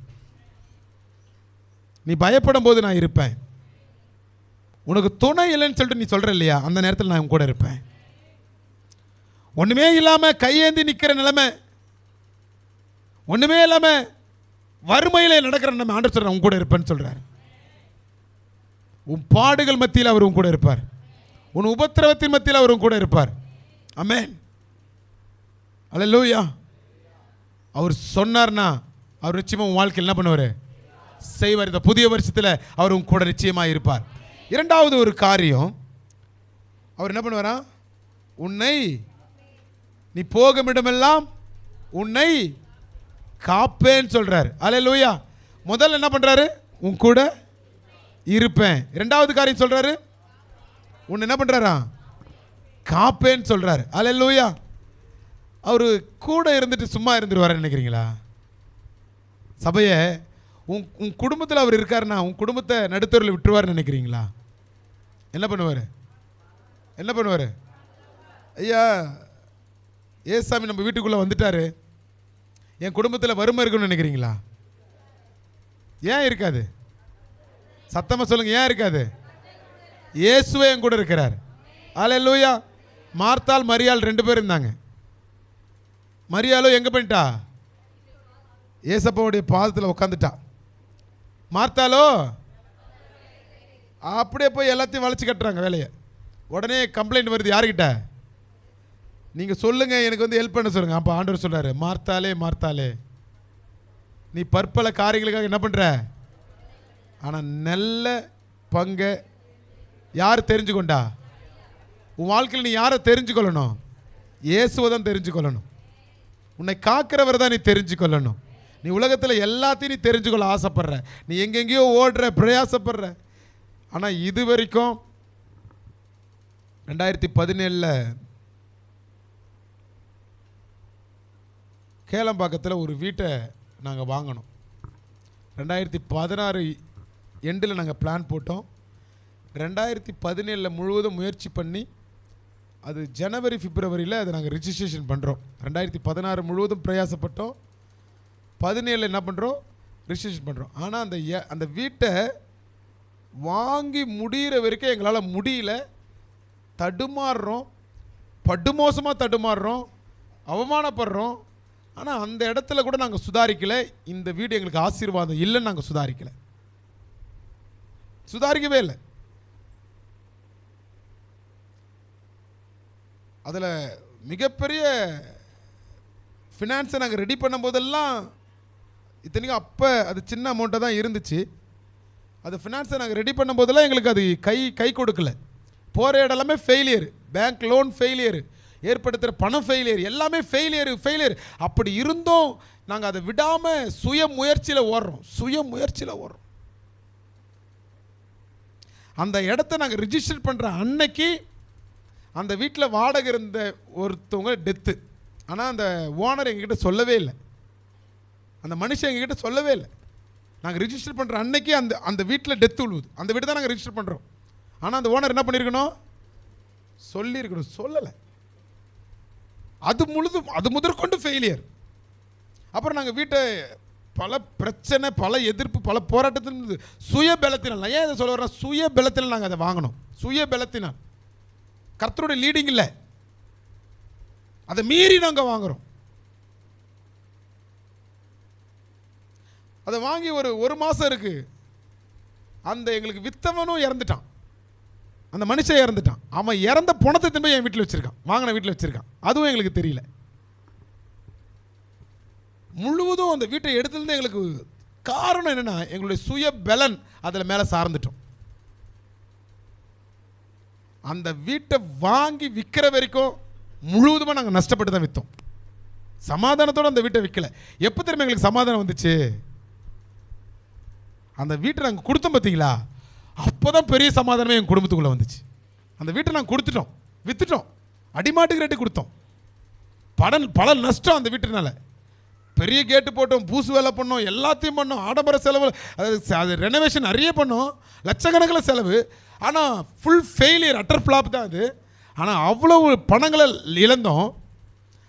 Speaker 1: நீ பயப்படும் போது நான் இருப்பேன், உனக்கு துணை இல்லைன்னு சொல்லிட்டு நீ சொல்ற இல்லையா, அந்த நேரத்தில் நான் உன் கூட இருப்பேன். ஒண்ணுமே இல்லாம கையேந்தி நிக்கிற நிலைமை, ஒண்ணுமே இல்லாம வறுமையில நடக்கிற நம்ம ஆண்டவர் சொல்ற உன் கூட இருப்பேன்னு சொல்றார். உன் பாடுகள் மத்தியில் அவர் உன் கூட இருப்பார். உன் உபத்திரவத்தின் மத்தியில் அவர் உன் கூட இருப்பார். ஆமென். அல்லேலூயா. அவர் சொன்னார்னா அவர் நிச்சயமா உன் வாழ்க்கையில் என்ன பண்ணுவார்? செய்வார். இந்த புதிய வருஷத்தில் அவர் உன் கூட நிச்சயமா இருப்பார். இரண்டாவது ஒரு காரியம், அவர் என்ன பண்ணுவாரா? உன்னை நீ போகும் இடமெல்லாம் உன்னை காப்பேன்னு சொல்றார். அல்லேலூயா. முதல்ல என்ன பண்றாரு? உன் கூட இருப்பேன். இரண்டாவது காரியம் சொல்றாரு, உன்னை என்ன பண்றாரா? காப்பேன்னு சொல்றாரு. அல்லேலூயா. அவரு கூட இருந்துட்டு சும்மா இருந்துருவாரு நினைக்கிறீங்களா? சபையை உன் குடும்பத்தில் அவர் இருக்காருன்னா உன் குடும்பத்தை நடுத்தூரில் விட்டுருவார்னு நினைக்கிறீங்களா? என்ன பண்ணுவார்? என்ன பண்ணுவார்? ஐயா ஏசாமி நம்ம வீட்டுக்குள்ளே வந்துட்டாரு, என் குடும்பத்தில் வறுமை இருக்குன்னு நினைக்கிறீங்களா? ஏன் இருக்காது? சத்தமாக சொல்லுங்க, ஏன் இருக்காது? இயேசுவே என் கூட இருக்கிறார். அல்லேலூயா. மார்த்தாள் மரியாள் 2 பேர் இருந்தாங்க. மரியாளோ எங்கே பண்ணிட்டா? ஏசப்பாவுடைய பாதத்தில் உட்காந்துட்டா. மார்த்தாளோ அப்படியே போய் எல்லாத்தையும் வளைச்சு கட்டுறாங்க வேலையை. உடனே கம்ப்ளைண்ட் வருது. யாருக்கிட்ட? நீங்கள் சொல்லுங்கள், எனக்கு வந்து ஹெல்ப் பண்ண சொல்லுங்கள். அப்போ ஆண்டவர் சொல்கிறாரு, மார்த்தாளே மார்த்தாளே, நீ பற்பல காரியங்களுக்காக என்ன பண்ணுற, ஆனால் நல்ல பங்கை யார் தெரிஞ்சுக்கொண்டா? உன் வாழ்க்கையில் நீ யாரை தெரிஞ்சுக்கொள்ளணும்? இயேசுவை தான் தெரிஞ்சுக்கொள்ளணும். உன்னை காக்கிறவர் தான் நீ தெரிஞ்சுக்கொள்ளணும். நீ உலகத்தில் எல்லாத்தையும் நீ தெரிஞ்சுக்கொள்ள ஆசைப்படுற, நீ எங்கெங்கேயோ ஓடுற, பிரயாசப்படுற. ஆனால் இது வரைக்கும் 2017 கேளம்பாக்கத்தில் ஒரு வீட்டை நாங்கள் வாங்கினோம். 2016 எண்டில் நாங்கள் பிளான் போட்டோம். 2017 முழுவதும் முயற்சி பண்ணி அது ஜனவரி பிப்ரவரியில் அதை நாங்கள் ரிஜிஸ்ட்ரேஷன் பண்ணுறோம். 2016 முழுவதும் பிரயாசப்பட்டோம். 17 என்ன பண்ணுறோம்? ரிஜிஸ்ட்ரேஷன் பண்ணுறோம். ஆனால் அந்த வீட்டை வாங்கி முடிகிற வரைக்கும் எங்களால் முடியல. தடுமாறுறோம், படுமோசமாக தடுமாறுறோம், அவமானப்படுறோம். ஆனால் அந்த இடத்துல கூட நாங்கள் சுதாரிக்கலை. இந்த வீடு எங்களுக்கு ஆசீர்வாதம் இல்லைன்னு நாங்கள் சுதாரிக்கவே இல்லை. அதில் மிகப்பெரிய ஃபினான்ஸை நாங்கள் ரெடி பண்ணும் போதெல்லாம், இத்தனைக்கும் அப்போ அது சின்ன அமௌண்ட்டாக தான் இருந்துச்சு. அது ஃபினான்ஸை நாங்கள் ரெடி பண்ணும் போதெல்லாம் எங்களுக்கு அது கை கொடுக்கல. போகிற இடமே ஃபெயிலியர், பேங்க் லோன் ஃபெயிலியர், ஏற்படுத்துகிற பணம் ஃபெயிலியர், எல்லாமே ஃபெயிலியர். அப்படி இருந்தும் நாங்கள் அதை விடாமல் சுய முயற்சியில் ஓடுறோம். அந்த இடத்த நாங்கள் ரிஜிஸ்டர் பண்ணுற அன்னைக்கு அந்த வீட்டில் வாடகை இருந்த ஒருத்தவங்க டெத்து. ஆனால் அந்த ஓனர் எங்ககிட்ட சொல்லவே இல்லை, அந்த மனுஷன் எங்ககிட்ட சொல்லவே இல்லை. நாங்கள் ரிஜிஸ்டர் பண்ணுற அன்னைக்கு அந்த வீட்டில் டெத்து விழுவுது. அந்த வீட்டை தான் நாங்கள் ரிஜிஸ்டர் பண்ணுறோம். ஆனால் அந்த ஓனர் என்ன பண்ணியிருக்கணும்? சொல்லியிருக்கணும், சொல்லலை. அது முதற்கொண்டு ஃபெயிலியர். அப்புறம் நாங்கள் வீட்டை பல பிரச்சனை, பல எதிர்ப்பு, பல போராட்டத்தின் சுய பலத்தினால். ஏன் இதை சொல்ல வர்றேன்? சுய பலத்தினால் நாங்கள் அதை வாங்கணும். சுய பலத்தினால், கர்த்தருடைய லீடிங் இல்லை, அதை மீறி நாங்கள் வாங்குறோம். அதை வாங்கி ஒரு மாதம் இருக்கு, அந்த எங்களுக்கு வித்தவனும் இறந்துட்டான், அந்த மனுஷன் இறந்துட்டான். அவன் இறந்த பணத்தை திரும்ப என் வீட்டில் வச்சிருக்கான், வாங்கின வீட்டில் வச்சிருக்கான். அதுவும் எங்களுக்கு தெரியல. முழுவதும் அந்த வீட்டை எடுத்துலேருந்து எங்களுக்கு காரணம் என்னென்னா, எங்களுடைய சுய பலன் அதில் மேலே சார்ந்துட்டோம். அந்த வீட்டை வாங்கி விற்கிற வரைக்கும் முழுவதுமாக நாங்கள் நஷ்டப்பட்டு தான் விற்றோம். சமாதானத்தோடு அந்த வீட்டை விற்கலை. எப்போ திரும்ப எங்களுக்கு சமாதானம் வந்துச்சு? அந்த வீட்டை நாங்கள் கொடுத்தோம் பார்த்தீங்களா, அப்போ தான் பெரிய சமாதானமே எங்கள் குடும்பத்துக்குள்ளே வந்துச்சு. அந்த வீட்டை நாங்கள் கொடுத்துட்டோம், விற்றுட்டோம், அடிமாட்டுக்கு ரேட்டு கொடுத்தோம். பல நஷ்டம் அந்த வீட்டினால. பெரிய கேட்டு போட்டோம், பூசு வேலை பண்ணோம், எல்லாத்தையும் பண்ணோம், ஆடம்பர செலவு, அது ரெனோவேஷன் நிறைய பண்ணோம், லட்சக்கணக்கில் செலவு. ஆனால் ஃபுல் ஃபெயிலியர், அட்டர் ஃப்ளாப் தான் அது. ஆனால் அவ்வளோ பணங்களை இழந்தோம்.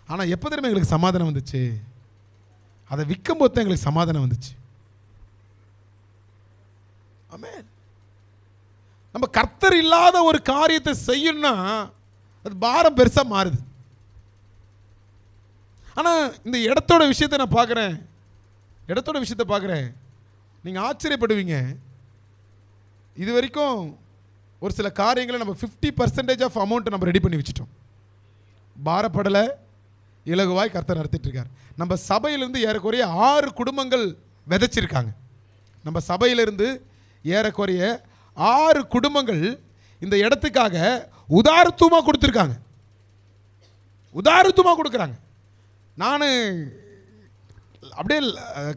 Speaker 1: ஆனால் எப்போ தெரியுமா எங்களுக்கு சமாதானம் வந்துச்சு? அதை விற்கும் போது தான் எங்களுக்கு சமாதானம் வந்துச்சு. ஆமென். நம்ம கர்த்தர் இல்லாத ஒரு காரியத்தை செய்யணும்னா அது பாரம் பெருசாக மாறுது. ஆனால் இந்த இடத்தோட விஷயத்தை நான் பார்க்குறேன், நீங்கள் ஆச்சரியப்படுவீங்க. இது வரைக்கும் ஒரு சில காரியங்களை நம்ம 50% ஆஃப் அமௌண்ட்டை நம்ம ரெடி பண்ணி வச்சுட்டோம். பாரப்படலை, இலகுவாய் கர்த்தர் நடத்திட்டுருக்கார். நம்ம சபையிலேருந்து ஏறக்குறைய 6 குடும்பங்கள் விதைச்சிருக்காங்க. நம்ம சபையிலிருந்து ஏறக்குறைய 6 குடும்பங்கள் இந்த இடத்துக்காக உதாரணத்துவமாக கொடுத்துருக்காங்க, உதாரணத்துவமாக கொடுக்குறாங்க. நான் அப்படியே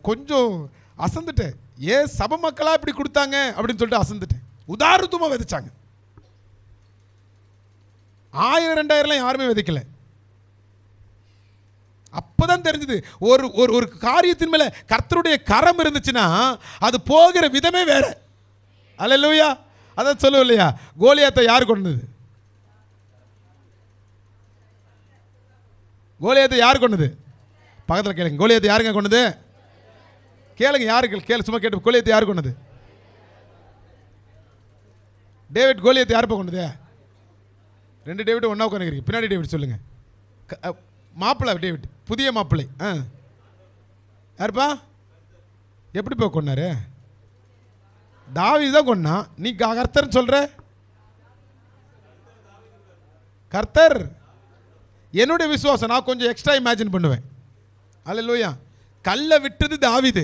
Speaker 1: கொஞ்சம் அசந்துட்டேன். ஏன் சபை மக்களாக இப்படி கொடுத்தாங்க அப்படின்னு சொல்லிட்டு அசந்துட்டேன். உதாரணத்துவமாக விதைச்சாங்க. 1000-2000 யாருமே விதைக்கல. அப்போதான் தெரிஞ்சது, ஒரு காரியத்தின் மேலே கர்த்தருடைய கரம் இருந்துச்சுன்னா அது போகிற விதமே வேற. அல்லேலூயா. அதான் சொல்லுவோம் இல்லையா, கோலியாத்தை யார் கொண்டது? கோலியாத்தை யார் கொண்டது? பக்கத்தில் கேளுங்க, கோலியாத்தை யாருங்க கொண்டது? கேளுங்க, யாருக்கு சும்மா கேட்டு, கோலியாத்தை யார் கொண்டது? டேவிட். கோலியாத்தை யாருப்பா கொண்டது? 2 டேவிட் ஒன்றா உட்காந்துக்கிறீங்க. பின்னாடி டேவிட் சொல்லுங்க. மாப்பிள்ளை டேவிட், புதிய மாப்பிள்ளை. யாருப்பா? எப்படிப்பா கொண்டாரு? தாவீது தான் கொண்டா. நீ கர்த்தர்னு சொல்ற? கர்த்தர் என்னுடைய விசுவாசம், நான் கொஞ்சம் எக்ஸ்ட்ரா இமேஜின் பண்ணுவேன். அல்லேலூயா. கல்லை விட்டது தாவீது,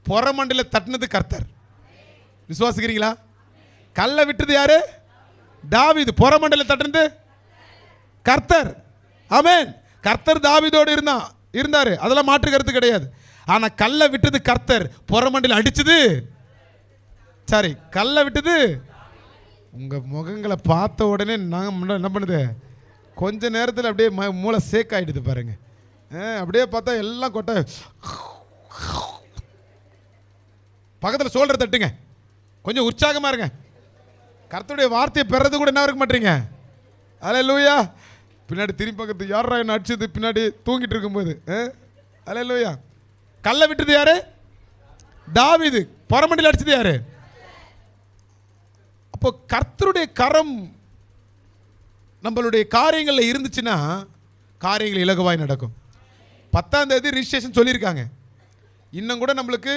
Speaker 1: புறமண்டல தட்டினது கர்த்தர். விசுவாசிக்கிறீங்களா? கல்லை விட்டது யாரு? தாவீது. புறமண்டல தட்டினது கர்த்தர். ஆமென். கர்த்தர் தாவீதோடு இருந்தாரு, அதெல்லாம் மாற்று கருத்து கிடையாது. ஆனால் கல்லை விட்டது கர்த்தர், புறமண்டல அடிச்சது, சரி, கல்லை விட்டது. உங்கள் முகங்களை பார்த்த உடனே நாங்கள் என்ன பண்ணுது, கொஞ்ச நேரத்தில் அப்படியே மூளை சேக் ஆகிடுது பாருங்க. அப்படியே பார்த்தா எல்லாம் கொட்டை. பக்கத்தில் சோல்டர் தட்டுங்க, கொஞ்சம் உற்சாகமாக இருங்க. கர்த்தருடைய வார்த்தையை பெறது கூட என்ன இருக்க மாட்டீங்க. அல்லேலூயா. பின்னாடி திரும்பி பக்கத்து யாரா என்ன அடிச்சது, பின்னாடி தூங்கிட்டு இருக்கும்போது. அல்லேலூயா. கல்லை விட்டது யாரு? தாவீது. புறமண்டில் அடிச்சது யாரு? அப்போ கர்த்தருடைய கரம் நம்மளுடைய காரியங்களில் இருந்துச்சுன்னா காரியங்கள் இலகுவாய் நடக்கும். 10ஆம் தேதி ரிஜிஸ்ட்ரேஷன் சொல்லியிருக்காங்க. இன்னும் கூட நம்மளுக்கு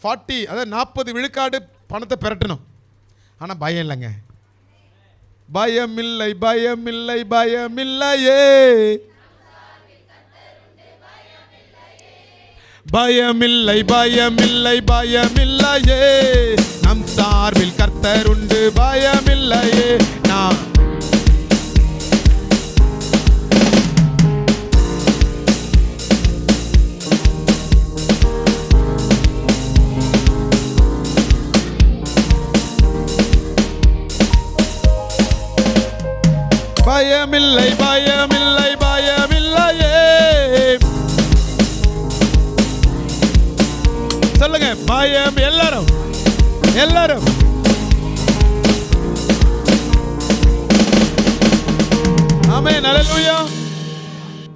Speaker 1: 40, அதாவது 40 விழுக்காடு பணத்தை பெறட்டணும். ஆனால் பயம் இல்லைங்க. பயமில்லை, பயமில்லை, பயமில்லையே, பயமில்லை, பயமில்லை, பயமில்லையே, நம் சார்பில் கர்த்தர் உண்டு, பயமில்லையே. நான் பயமில்லை, பயமில்லை, பயமில்லையே. சொல்லுங்க, பயம். எல்லாரும் எல்லாரும் ஆமென். அல்லேலூயா.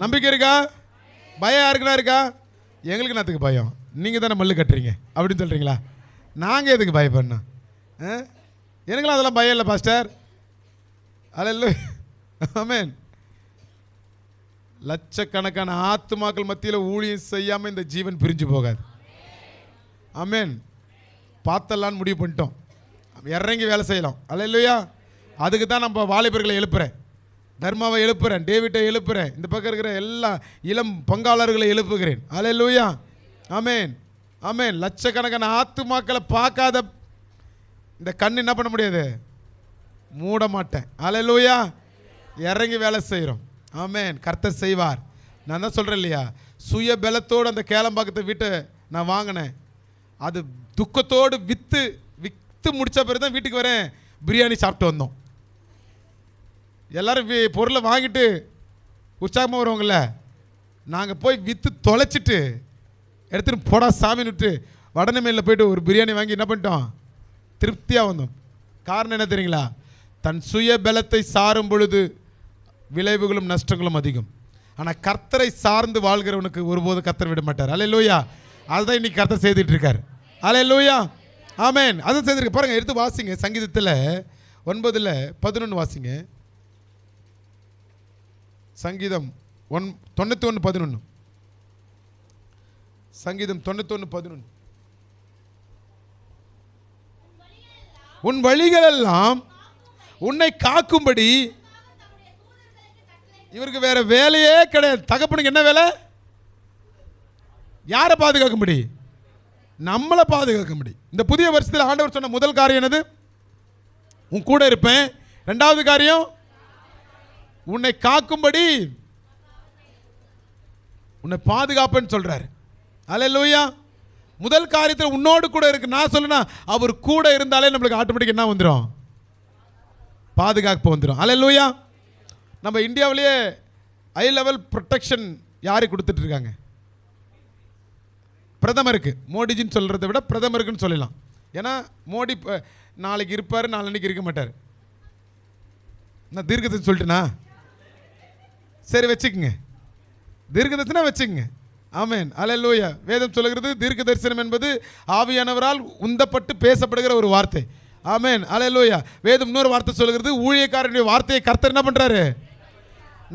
Speaker 1: நம்பிக்கை இருக்கா? பயம் யாருக்குன்னா இருக்கா? எங்களுக்கு என்னத்துக்கு பயம்? நீங்கள் தானே மல்லு கட்டுறீங்க அப்படின்னு சொல்கிறீங்களா? நாங்கள் எதுக்கு பயப்படணும்? எனக்குலாம் அதெல்லாம் பயம் இல்லை பாஸ்டர். அல்லேலூயா, ஆமென். லட்சக்கணக்கான ஆத்துமாக்கள் மத்தியில் ஊழியம் செய்யாமல் இந்த ஜீவன் பிரிஞ்சு போகாது. ஆமென். பார்த்தலான்னு முடிவு பண்ணிட்டோம், இறங்கி வேலை செய்யலாம். அல்லேலூயா. அதுக்கு தான் நம்ம வாலிபர்களை எழுப்புறேன், தர்மாவை எழுப்புறேன், டேவிட்டை எழுப்புறேன், இந்த பக்கம் இருக்கிற எல்லா இளம் பங்காளர்களை எழுப்புகிறேன். அல்லேலூயா, ஆமென், ஆமென். லட்சக்கணக்கான ஆத்துமாக்களை பார்க்காத இந்த கண் என்ன பண்ண முடியாது? மூட மாட்டேன். அல்லேலூயா. இறங்கி வேலை செய்கிறோம். ஆமென். கர்த்தர் செய்வார். நான் தான் சொல்கிறேன் இல்லையா, சுய பலத்தோடு அந்த கேளம்பாக்கத்தை வீட்டை நான் வாங்கினேன். அது துக்கத்தோடு விற்று முடித்த பிறகு தான் வீட்டுக்கு வரேன். பிரியாணி சாப்பிட்டு வந்தோம். எல்லோரும் பொருளை வாங்கிட்டு உற்சாகமாக வருவாங்கள்ல, நாங்கள் போய் விற்று தொலைச்சிட்டு எடுத்துகிட்டு போடா சாமின்னு விட்டு வடநமையில் போய்ட்டு ஒரு பிரியாணி வாங்கி என்ன பண்ணிட்டோம்? திருப்தியாக வந்தோம். காரணம் என்ன தெரியுங்களா? தன் சுய பலத்தை சாரும் பொழுது விளைவுகளும் நஷ்டங்களும் அதிகம். ஆனால் கர்த்தரை சார்ந்து வாழ்கிறவனுக்கு ஒருபோது கர்த்தர் விட மாட்டார். அல்லேலூயா. அதுதான் இன்னைக்கு கர்த்தர் செய்துட்டு இருக்கார். அல்லேலூயா, ஆமென். அதை செய்திருக்கு பாருங்க. எடுத்து வாசிங்க, சங்கீதத்தில் 9:11 வாசிங்க. சங்கீதம் 91:11. சங்கீதம் 91:11. உன் வழிகள் எல்லாம் உன்னை காக்கும்படி. இவருக்கு வேற வேலையே கிடையாது. தகப்பனுக்கு என்ன வேலை? யாரை பாதுகாக்கும்படி? நம்மளை பாதுகாக்கும்படி. இந்த புதிய வருஷத்தில் ஆண்டவர் சொன்ன முதல் காரியம் என்னது? உன் கூட இருப்பேன். ரெண்டாவது காரியம் உன்னை காக்கும்படி, உன்னை பாதுகாப்பேன்னு சொல்றாரு. அல்லேலூயா. முதல் காரியத்தில் உன்னோடு கூட இருக்கு. நான் சொல்லுனா அவர் கூட இருந்தாலே நம்மளுக்கு ஆட்டோமேட்டிக் என்ன வந்துடும்? பாதுகாப்பு வந்துடும். அல்லேலூயா. நம்ம இந்தியாவிலேயே ஹை லெவல் ப்ரொடெக்ஷன் யாருக்கு கொடுத்துட்டு இருக்காங்க? பிரதமருக்கு. மோடிஜின்னு சொல்கிறத விட பிரதமருக்குன்னு சொல்லலாம். ஏன்னா மோடி நாளைக்கு இருப்பார், நாளைக்கு இருக்க மாட்டார். நான் தீர்க்கதரிசி சொல்லிட்டேனா? சரி வச்சுக்கோங்க, தீர்க்கதரிசனா வச்சுக்கோங்க. ஆமென். அல்லேலூயா. வேதம் சொல்லுகிறது தீர்க்க தரிசனம் என்பது ஆவியானவரால் உந்தப்பட்டு பேசப்படுகிற ஒரு வார்த்தை. ஆமென். அல்லேலூயா. வேதம் இன்னொரு வார்த்தை சொல்லுகிறது, ஊழியக்காரனுடைய வார்த்தையை கர்த்தர் என்ன பண்றாரு?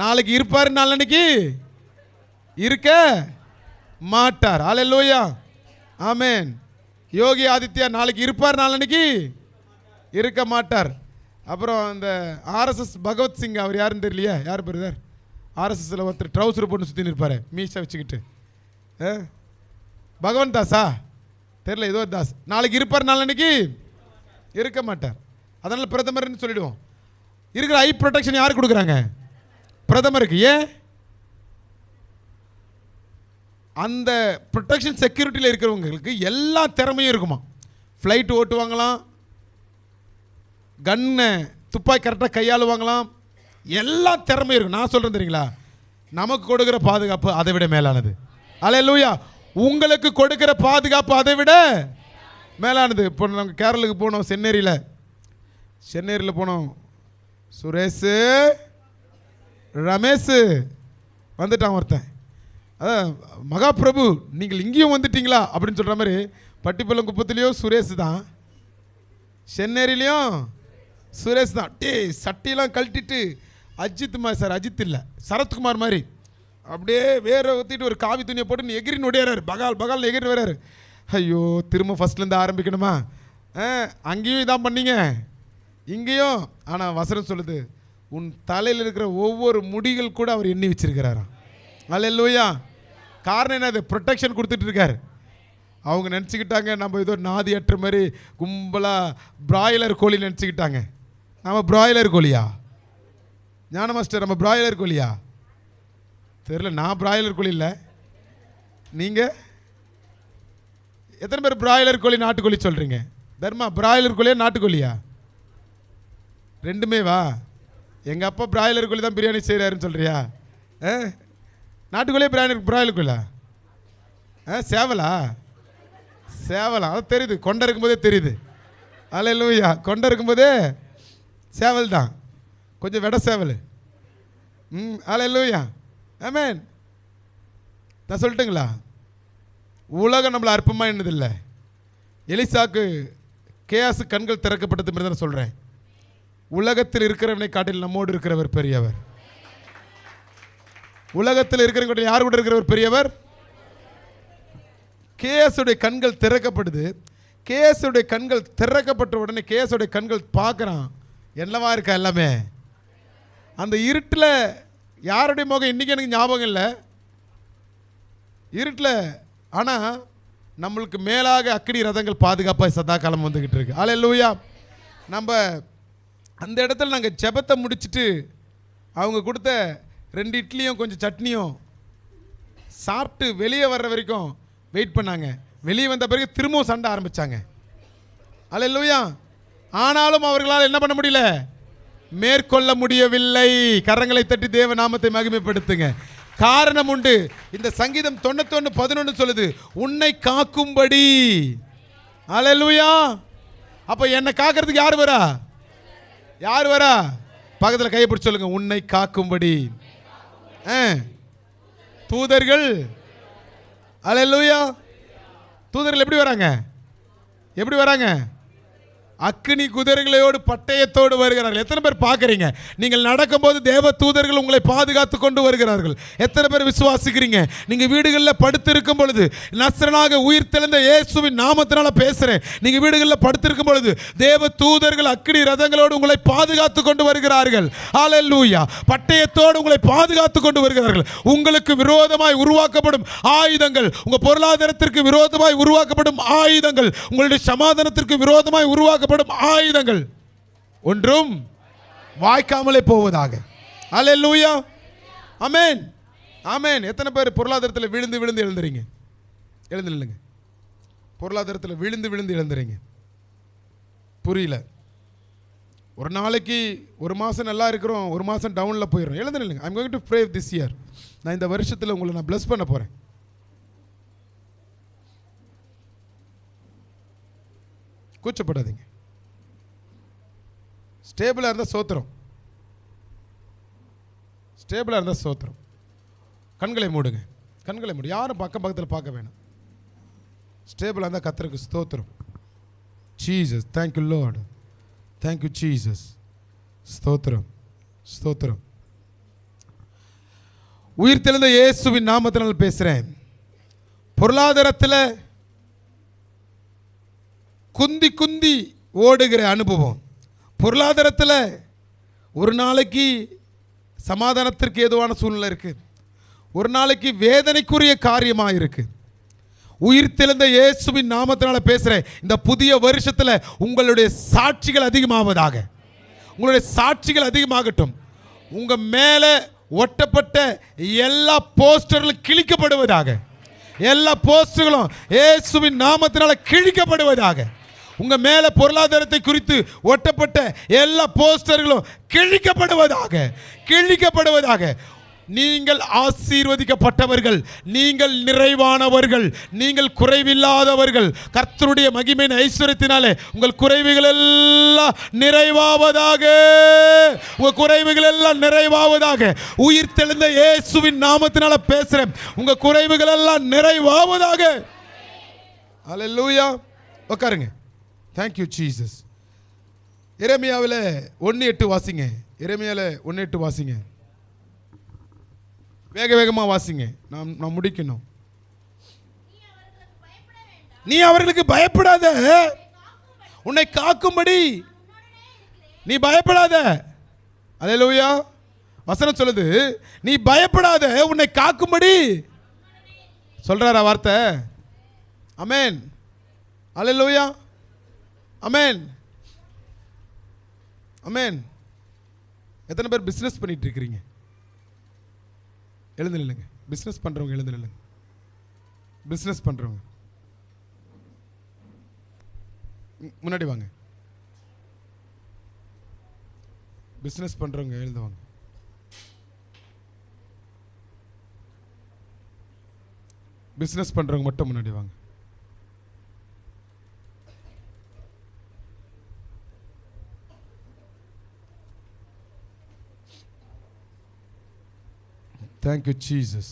Speaker 1: நாளைக்கு இருப்பார், நாளைக்கு இருக்க மாட்டார். அல்லேலூயா, ஆமென். யோகி ஆதித்யா நாளைக்கு இருப்பார், நாளைக்கு இருக்க மாட்டார். அப்புறம் இந்த ஆர்எஸ்எஸ் பகவத் சிங், அவர் யாருன்னு தெரியலையா? யார் பிரதர்? ஆர்எஸ்எஸ்ல ஒருத்தர் ட்ரௌசர் போட்டு சுற்றி நிற்பார் மீசா வச்சுக்கிட்டு. பகவன் தாஸா தெரியல, ஏதோ தாஸ். நாளைக்கு இருப்பார், நாளைக்கு இருக்க மாட்டார். அதனால் பிரதமர்னு சொல்லிடுவோம். இருக்கிற ஐ ப்ரொடெக்ஷன் யாருக்கு கொடுக்குறாங்க? பிரதமருக்கு. ஏன்? அந்த ப்ரொடெக்ஷன் செக்யூரிட்டியில் இருக்கிறவங்களுக்கு எல்லா திறமையும் இருக்குமா. ஃப்ளைட் ஓட்டுவாங்களாம், கன்னை துப்பாக்கி கரெக்டாக கையாளுவாங்களாம், எல்லா திறமையும் இருக்கும். நான் சொல்கிறேன் தெரியுங்களா, நமக்கு கொடுக்குற பாதுகாப்பு அதை விட மேலானது. அல்லேலூயா. உங்களுக்கு கொடுக்குற பாதுகாப்பு அதை விட மேலானது. இப்போ நாங்கள் கேரளுக்கு போனோம், சென்னேரியில் போனோம். சுரேஷ், ரமேஷ் வந்துட்டான் ஒருத்தன். அதான் மகாபிரபு நீங்கள் இங்கேயும் வந்துட்டீங்களா அப்படின்னு சொல்கிற மாதிரி. பட்டிப்பள்ளம் குப்பத்துலேயும் சுரேஷ் தான், சென்னேரிலையும் சுரேஷ் தான். சட்டியெல்லாம் கழட்டிட்டு அஜித் மாதிரி, சார் அஜித் இல்லை, சரத்குமார் மாதிரி அப்படியே வேற ஊற்றிட்டு ஒரு காவி துணியை போட்டு எகிரின்னு ஒடையாரு, பகால் எகிரி வராரு. ஐயோ, திரும்ப ஃபஸ்ட்லேருந்து ஆரம்பிக்கணுமா? அங்கேயும் இதான் பண்ணீங்க, இங்கேயும். ஆனால் வசனம் சொல்லுது, உன் தலையில் இருக்கிற ஒவ்வொரு முடிகள் கூட அவர் எண்ணி வச்சிருக்கிறாராம். அல்லேலூயா. காரணம் என்னது? ப்ரொடெக்ஷன் கொடுத்துட்டு இருக்காரு. அவங்க நினச்சிக்கிட்டாங்க நம்ம ஏதோ நாதியற்ற மாதிரி கும்பலாக பிராய்லர் கோழி நினச்சிக்கிட்டாங்க. நம்ம பிராய்லர் கோழியா? ஞான மாஸ்டர், நம்ம பிராய்லர் கோழியா? தெரியல. நான் பிராய்லர் கோழி இல்லை. நீங்கள் எத்தனை பேர் பிராய்லர் கோழி நாட்டுக்கோழி சொல்கிறீங்க? தர்மா, பிராய்லர் கோழியா நாட்டுக்கோழியா? ரெண்டுமே வா. எங்கள் அப்பா பிராய்லர் கோழி தான் பிரியாணி செய்கிறாருன்னு சொல்கிறியா? நாட்டுக்கோழியே பிராய்லர் கோழியா? சேவலா? சேவலா? அது தெரியுது, கொண்டை இருக்கும்போதே தெரியுது. அல்லேலூயா. கொண்டை இருக்கும்போதே சேவல் தான், கொஞ்சம் வெட சேவல். அல்லேலூயா, ஆமென். நான் சொல்லட்டுங்களா? உலகம் நம்மளை அற்பமாக என்னதில்லை. எலிசாக்கு கேயாசு கண்கள் திறக்கப்பட்டது மாதிரி தான் சொல்கிறேன். உலகத்தில் இருக்கிறவனை காட்டில் நம்மோடு இருக்கிறவர் பெரியவர். உலகத்தில் இருக்கிறவங்க யார் கூட இருக்கிறவர் பெரியவர்? கேஎஸுடைய கண்கள் திறக்கப்படுது. கேஎஸுடைய கண்கள் திறக்கப்பட்ட உடனே கேஎஸுடைய கண்கள் பார்க்குறான், என்னவா இருக்கா எல்லாமே. அந்த இருட்டில் யாருடைய முகம் இன்றைக்கி எனக்கு ஞாபகம் இல்லை, இருட்டில். ஆனால் நம்மளுக்கு மேலாக அக்கினி ரதங்கள் பாதுகாப்பாக சதா காலம் வந்துக்கிட்டு இருக்கு. அல்லேலூயா. நம்ம அந்த இடத்துல நாங்கள் ஜெபத்தை முடிச்சுட்டு அவங்க கொடுத்த 2 இட்லியும் கொஞ்சம் சட்னியும் சாப்பிட்டு வெளியே வர்ற வரைக்கும் வெயிட் பண்ணாங்க. வெளியே வந்த பிறகு திரும்பவும் சண்டை ஆரம்பித்தாங்க. அல்லேலூயா. ஆனாலும் அவர்களால் என்ன பண்ண முடியல, மேற்கொள்ள முடியவில்லை. கரங்களை தட்டி தேவ நாமத்தை மகிமைப்படுத்துங்க. காரணம் உண்டு. இந்த சங்கீதம் 91:11 சொல்லுது, உன்னை காக்கும்படி. அல்லேலூயா. அப்போ என்னை காக்கிறதுக்கு யார் வரா? யார் வரா? பக்கத்தில் கையை பிடிச்சு சொல்லுங்க, உன்னை காக்கும்படி தூதர்கள். அல்லேலூயா. தூதர்கள் எப்படி வராங்க? எப்படி வராங்க? அக்கினி குதிரைகளோடு பட்டயத்தோடு வருகிறார்கள். எத்தனை பேர் பார்க்குறீங்க? நீங்கள் நடக்கும்போது தேவ தூதர்கள் உங்களை பாதுகாத்து கொண்டு வருகிறார்கள். எத்தனை பேர் விசுவாசிக்கிறீங்க? நீங்கள் வீடுகளில் படுத்திருக்கும் பொழுது, நஸ்ரனாக உயிர் தெழுந்த இயேசுவின் நாமத்தினால பேசுகிறேன், நீங்கள் வீடுகளில் படுத்திருக்கும் பொழுது தேவ தூதர்கள் அக்கினி ரதங்களோடு உங்களை பாதுகாத்து கொண்டு வருகிறார்கள். அல்லேலூயா. பட்டயத்தோடு உங்களை பாதுகாத்து கொண்டு வருகிறார்கள். உங்களுக்கு விரோதமாய் உருவாக்கப்படும் ஆயுதங்கள், உங்கள் பொருளாதாரத்திற்கு விரோதமாய் உருவாக்கப்படும் ஆயுதங்கள், உங்களுடைய சமாதானத்திற்கு விரோதமாய் உருவாக்க ஆயுதங்கள் ஒன்றும் வாய்க்காமலே போவதாக. அல்லேலூயா. ஆமென். ஆமென். எத்தனை பேர் பொருளாதாரத்தில் விழுந்து விழுந்து எழுந்துறீங்க? எழுந்து நில்லுங்க. பொருளாதாரத்தில் விழுந்து விழுந்து எழுந்துறீங்க. புரியல. ஒரு நாளைக்கு ஒரு மாதம் நல்லா இருக்கிறோம், ஒரு மாதம் டவுனில் போயிடும். எழுந்து நில்லுங்க. I am going to pray this year. நான் இந்த வருஷத்தில் உங்களை நான் பிளஸ் பண்ண போகிறேன். கூச்சப்படாதீங்க. ஸ்டேபிளாக இருந்தால் சோத்திரம். ஸ்டேபிளாக இருந்தால் சோத்திரம். கண்களை மூடுங்க. கண்களை மூடு. யாரும் பக்கத்தில் பார்க்க வேணாம். ஸ்டேபிளாக இருந்தால் கர்த்தருக்கு ஸ்தோத்திரம். Jesus, thank you Lord, thank you Jesus. ஸ்தோத்திரம், ஸ்தோத்திரம். உயிர் தெழுந்த இயேசுவின் நாமத்தினால் பேசுகிறேன். பொருளாதாரத்தில் குந்தி குந்தி ஓடுகிற அனுபவம், பொருளாதாரத்தில் ஒரு நாளைக்கு சமாதானத்திற்கு ஏதுவான சூழ்நிலை இருக்குது, ஒரு நாளைக்கு வேதனைக்குரிய காரியமாக இருக்குது. உயிர் தெழுந்த இயேசுவின் நாமத்தினால் பேசுகிறேன். இந்த புதிய வருஷத்தில் உங்களுடைய சாட்சிகள் அதிகமாவதாக. உங்களுடைய சாட்சிகள் அதிகமாகட்டும். உங்கள் மேலே ஒட்டப்பட்ட எல்லா போஸ்டர்களும் கிழிக்கப்படுவதாக. எல்லா போஸ்டர்களும் இயேசுவின் நாமத்தினால் கிழிக்கப்படுவதாக. உங்கள் மேலே பொருளாதாரத்தை குறித்து ஒட்டப்பட்ட எல்லா போஸ்டர்களும் கிழிக்கப்படுவதாக, கிழிக்கப்படுவதாக. நீங்கள் ஆசீர்வதிக்கப்பட்டவர்கள், நீங்கள் நிறைவானவர்கள், நீங்கள் குறைவில்லாதவர்கள். கர்த்தருடைய மகிமையின் ஐஸ்வரியத்தினாலே உங்கள் குறைவுகள் எல்லாம் நிறைவாவதாக. உங்கள் குறைவுகள் எல்லாம் நிறைவாவதாக. உயிர் தெழுந்த இயேசுவின் நாமத்தினால பேசுகிறேன். உங்கள் குறைவுகள் எல்லாம் நிறைவாவதாக. அல்லேலூயா. உட்காருங்க. Thank you Jesus. எரேமியாவில் 1:8 வாசிங்க. எரேமியாவில் 1:8 வாசிங்க. வேக வேகமாக வாசிங்க. நான் முடிக்கணும். நீ அவர்களுக்கு பயப்படாத, உன்னை காக்கும்படி நீ பயப்படாத. அல்லேலூயா. வசனம் சொல்லுது, நீ பயப்படாத, உன்னை காக்கும்படி சொல்றாரா வார்த்தை? ஆமென். அல்லேலூயா. ஆமென். ஆமென். எத்தனை பேர் பிஸ்னஸ் பண்ணிட்டு இருக்கிறீங்க? எழுந்து நில்லுங்க. பிஸ்னஸ் பண்ணுறவங்க எழுந்து நில்லுங்க. பிஸ்னஸ் பண்ணுறவங்க முன்னாடி வாங்க. பிஸ்னஸ் பண்ணுறவங்க எழுந்து வாங்க. பிஸ்னஸ் பண்ணுறவங்க மட்டும் முன்னாடி வாங்க. Thank you, Jesus.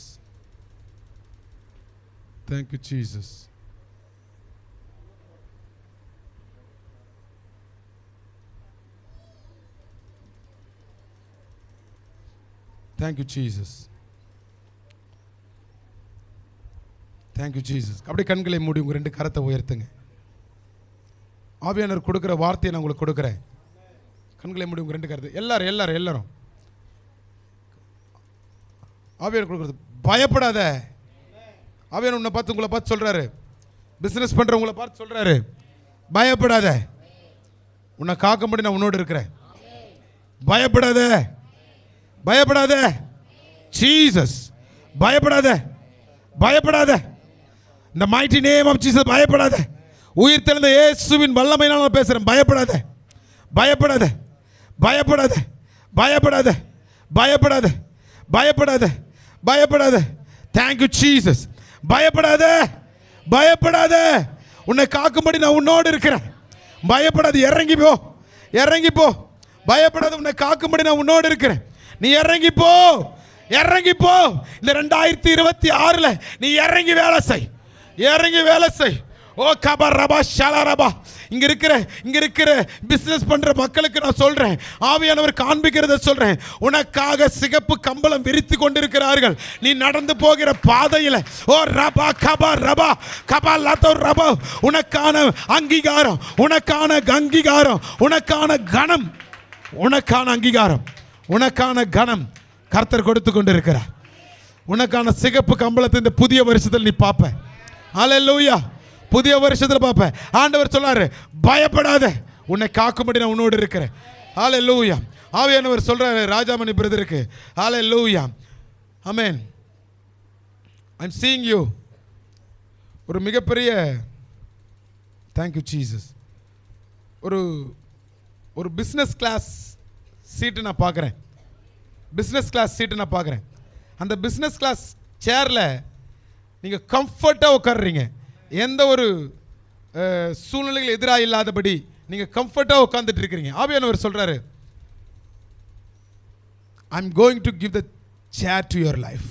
Speaker 1: Thank you, Jesus. Thank you, Jesus. Thank you, Jesus. அப்படியே கண்களை மூடி உங்க ரெண்டு கரத்தை உயர்த்துங்க. ஆவியானவர் கொடுக்கிற வார்த்தையை நான் உங்களுக்கு கொடுக்கிறேன். கண்களை மூடி உங்க ரெண்டு கரத்தை எல்லாரும் ஆவியானவர் கொடுக்கிறது. பயப்படாத. ஆவியானவர் உன்னை பார்த்து உங்களை பார்த்து சொல்றாரு, பிசினஸ் பண்றவங்களை பார்த்து சொல்றாரு, பயப்படாத, உன்னை காக்கும்படி நான் உன்னோடு இருக்கிறேன். பயப்படாத, பயப்படாத. ஜீசஸ், பயப்படாத, பயப்படாத. இந்த மைட்டி நேம் ஆஃப் ஜீசஸ், பயப்படாத. உயிர் தெழுந்த இயேசுவின் வல்லமையினால் நான் பேசுறேன். பயப்படாத, பயப்படாத, பயப்படாத, பயப்படாத, பயப்படாத, பயப்படாத, பயப்படாத. Thank you, Jesus. பயப்படாத, பயப்படாத. உன்னை காக்கும்படி நான் உன்னோடு இருக்கிறேன். பயப்படாத, இறங்கி போ, இறங்கி போ. பயப்படாத, உன்னை காக்கும்படி நான் உன்னோடு இருக்கிறேன். நீ இறங்கி போ, இறங்கி போ. இந்த 2026 நீ இறங்கி வேலை செய், இறங்கி வேலை செய். ஓ கபா ரபா ஷலா ரபா. இங்க இருக்கிற பிசினஸ் பண்ற மக்களுக்கு நான் சொல்றேன், ஆவியானவர் காண்பிக்கிறத சொல்றேன். உனக்காக சிகப்பு கம்பளம் விரித்து கொண்டிருக்கிறார்கள். நீ நடந்து போகிற பாதையில் ஓ ரபா கபா ரபா கபா லதோ ரபா. உனக்கான அங்கீகாரம், உனக்கான அங்கீகாரம், உனக்கான கணம், உனக்கான அங்கீகாரம், உனக்கான கணம் கர்த்தர் கொடுத்து கொண்டிருக்கிறார். உனக்கான சிகப்பு கம்பளத்தை இந்த புதிய வருஷத்தில் நீ பார்ப்ப. ஹல்லேலூயா. புதிய வருஷத்தில் பார்ப்ப. ஆண்டவர் சொன்னாரு, பயப்படாத, உன்னை காக்கும்படி நான் உன்னோடு இருக்கிறேன். ஹல்லேலூயா. ஆவியானவர் சொல்றாரு ராஜாமணி பிரதருக்கு, ஹல்லேலூயா, ஆமென். ஐ அம் சீயிங் யூ. ஒரு மிகப்பெரிய தேங்க் யூ ஜீசஸ். ஒரு பிஸ்னஸ் கிளாஸ் சீட்டு நான் பார்க்குறேன். பிஸ்னஸ் கிளாஸ் சீட்டு நான் பார்க்குறேன். அந்த பிஸ்னஸ் கிளாஸ் சேரில் நீங்கள் கம்ஃபர்ட்டாக உட்காடுறீங்க. எந்த ஒரு சூழ்நிலைகள் எதிராக இல்லாதபடி நீங்கள் கம்ஃபர்ட்டாக உட்காந்துட்டு இருக்கிறீங்க. ஆவியானவர் சொல்கிறாரு, I am going to give the chair to your life.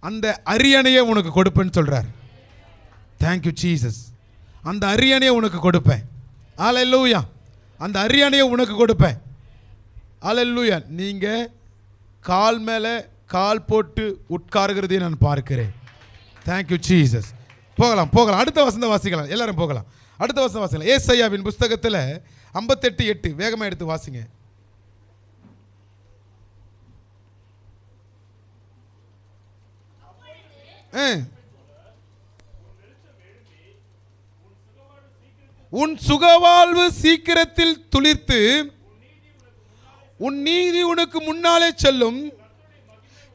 Speaker 1: அந்த அரியணையை உனக்கு கொடுப்பேன்னு சொல்கிறார். Thank you Jesus. அந்த அரியணையை உனக்கு கொடுப்பேன். ஹல்லேலூயா. அந்த அரியணையை உனக்கு கொடுப்பேன். ஹல்லேலூயா. நீங்கள் கால் மேலே கால் போட்டு உட்காருகிறதையும் நான் பார்க்கிறேன். Thank you Jesus. போகலாம். அடுத்த வசனம் வாசிக்கலாம். எல்லாரும் போகலாம். அடுத்த வசனம் வாசிக்கலாம். ஏசாயாவின் புஸ்தகத்தில் 58:8 வேகமாக எடுத்து வாசிங்க. உன் சுகவாழ்வு சீக்கிரத்தில் துளிர்த்து உன் நீதி உனக்கு முன்னாலே செல்லும்.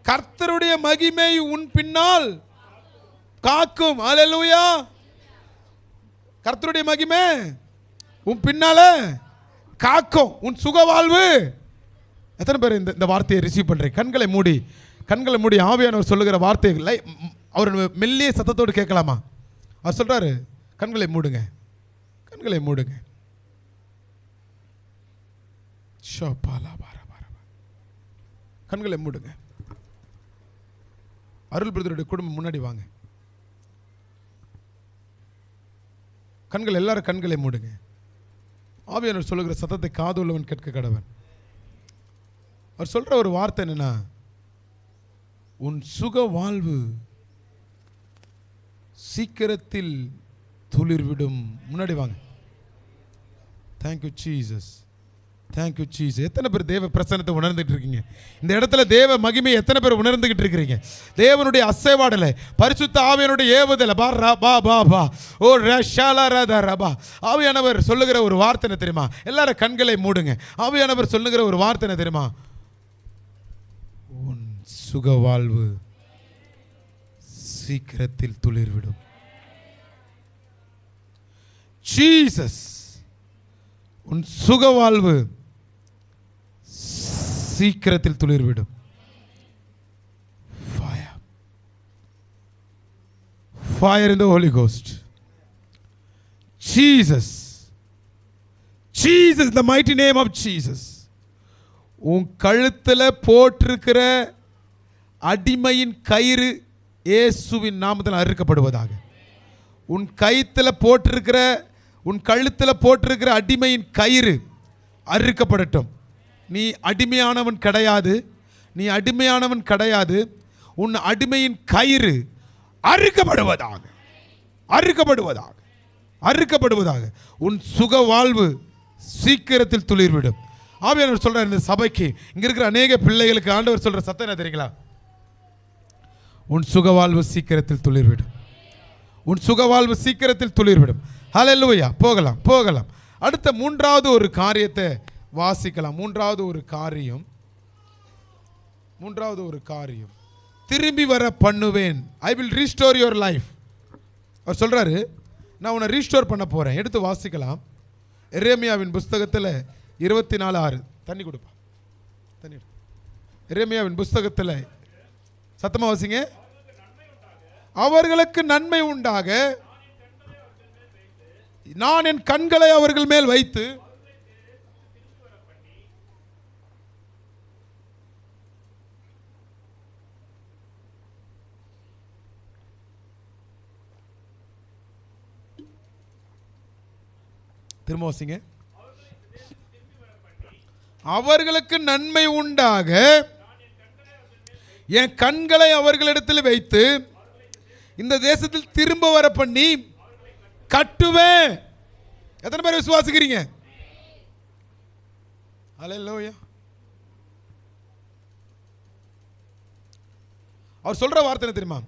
Speaker 1: கர்த்தருடைய மகிமை உன் பின்னால் காக்கும். ஹல்லேலூயா. கர்த்தருடைய மகிமை உன் பின்னால காக்கும். உன் சுகவாழ்வு. எத்தனை பேர் இந்த வார்த்தையை ரிசீவ் பண்றீங்க? கண்களை மூடி ஆவியானவர் சொல்லுகிற வார்த்தைகளை அவர் மெல்லிய சத்தத்தோடு கேட்கலாமா? அவர் சொல்றாரு, கண்களை மூடுங்க, கண்களை மூடுங்க. கண்களை மூடுங்க. அருள் பிரதருடைய குடும்பம் முன்னாடி வாங்க. எல்லாரும் கண்களை மூடுங்க. ஆவியானவர் சொல்லுகிற சத்தத்தை காது உள்ளவன் கேட்க கடவன். அவர் சொல்ற ஒரு வார்த்தை என்னன்னா, உன் சுக வாழ்வு சீக்கிரத்தில் துளிர்விடும். முன்னாடி வாங்க. Thank you Jesus. Thank you Jesus. எத்தனை பேர் தேவ பிரசன்னத்தை உணர்ந்துட்டு இருக்கீங்க? இந்த இடத்துல தேவ மகிமை எத்தனை பேர் உணர்ந்துகிட்டு இருக்கிறீங்க? தேவனுடைய அசைவாடலை, பரிசுத்த ஆவியானுடைய ஏவுதலை. ஓ ரபா. ஆவியானவர் சொல்லுகிற ஒரு வார்த்தை என்ன தெரியுமா? எல்லாரும் கண்களை மூடுங்க. ஆவியானவர் சொல்லுகிற ஒரு வார்த்தை என்ன தெரியுமா? உன் சுகவாழ்வு சீக்கிரத்தில் துளிர்விடும். ஜீசஸ். உன் சுகவாழ்வு சீக்கிரத்தில் துளிர்விடும். Fire in the Holy Ghost. Jesus. The mighty name of Jesus. உன் கழுத்துல போட்டிருக்கிற அடிமையின் கயிறு இயேசுவின் நாமத்தில் அறுக்கப்படுவதாக. உன் கயிற்றில் போட்டிருக்கிற, உன் கழுத்தில் போட்டிருக்கிற அடிமையின் கயிறு அறுக்கப்படட்டும். நீ அடிமையானவன் கிடையாது, நீ அடிமையானவன் கிடையாது. உன் அடிமையின் கயிறு அறுக்கப்படுவதாக, அறுக்கப்படுவதாக, அறுக்கப்படுவதாக. உன் சுக வாழ்வு சீக்கிரத்தில் துளிர்விடும். ஆவியானவர் சொல்றார் இந்த சபைக்கு, இங்க இருக்கிற அநேக பிள்ளைகளுக்கு ஆண்டவர் சொல்ற சத்தம் என்ன தெரியுங்களா? உன் சுக வாழ்வு சீக்கிரத்தில் துளிர்விடும், உன் சுக வாழ்வு சீக்கிரத்தில் துளிர்விடும். ஹல்லேலூயா. போகலாம் போகலாம். அடுத்த மூன்றாவது ஒரு காரியத்தை வாசிக்கலாம். மூன்றாவது ஒரு காரியம் திரும்பி வர பண்ணுவேன். I will restore your life. அவர் சொல்றாரு, நான் உன்னை ரீஸ்டோர் பண்ண போறேன். எடுத்து வாசிக்கலாம். எரேமியாவின் புஸ்தகத்தில் 24:6. தண்ணி கொடுப்பா, தண்ணி. எரேமியாவின் புஸ்தகத்தில் சத்தமா வாசிங்க. அவர்களுக்கு நன்மை உண்டாக நான் என் கண்களை அவர்கள் மேல் வைத்து திரும்ப வாசிங்க. அவர்களுக்கு நன்மை உண்டாக என் கண்களை அவர்களிடத்தில் வைத்து இந்த தேசத்தில் திரும்ப வர பண்ணி கட்டுவேன். எத்தனை பேர் விசுவாசிக்கிறீங்க? ஹல்லேலூயா. அவர் சொல்ற வார்த்தை என்ன தெரியுமா?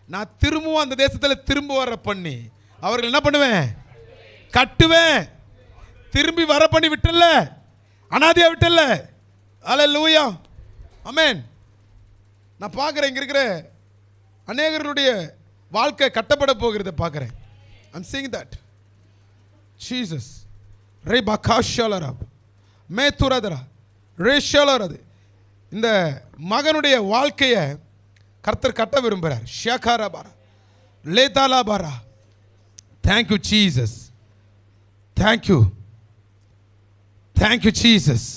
Speaker 1: நான் திரும்பவும் அந்த தேசத்தில் திரும்ப வர பண்ணி அவர்கள் என்ன பண்ணுவேன்? கட்டுவேன். திரும்பி வர பண்ணி விட்டல, அனாதையா விட்டல. ஹல்லேலூயா. ஆமென். நான் பார்க்குறேன், இங்கே இருக்கிற அநேகருடைய வாழ்க்கை கட்டப்பட போகிறத பார்க்குறேன். I'm seeing that. Jesus. இந்த மகனுடைய வாழ்க்கையை கர்த்தர் கட்ட விரும்புகிறார். ஷியாகாராபாரா லேதாலாபாரா. Thank you Jesus, thank you, thank you Jesus.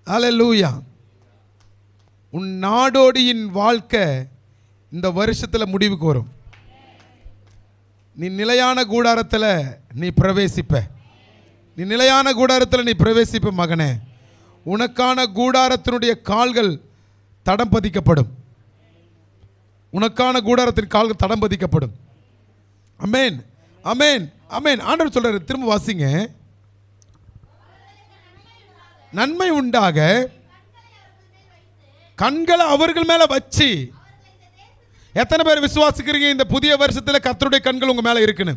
Speaker 1: Hallelujah. உன் நாடோடியின் வாழ்க்கை இந்த வருஷத்தில் முடிவுக்கு வரும். நீ நிலையான கூடாரத்தில் நீ பிரவேசிப்ப, நீ நிலையான கூடாரத்தில் நீ பிரவேசிப்ப மகனே. உனக்கான கூடாரத்தினுடைய கால்கள் தடம் பதிக்கப்படும், உனக்கான கூடாரத்தின் கால்கள் தடம் பதிக்கப்படும். அமேன், அமேன், அமேன். ஆண்டவர் சொல்றாரு, திரும்ப வாசிங்க. நன்மை உண்டாக கண்களை அவர்கள் மேல வச்சு. எத்தனை பேர் விசுவாசிக்கிறீங்க இந்த புதிய வருஷத்தில் கர்த்தருடைய கண்கள் உங்க மேல இருக்குன்னு?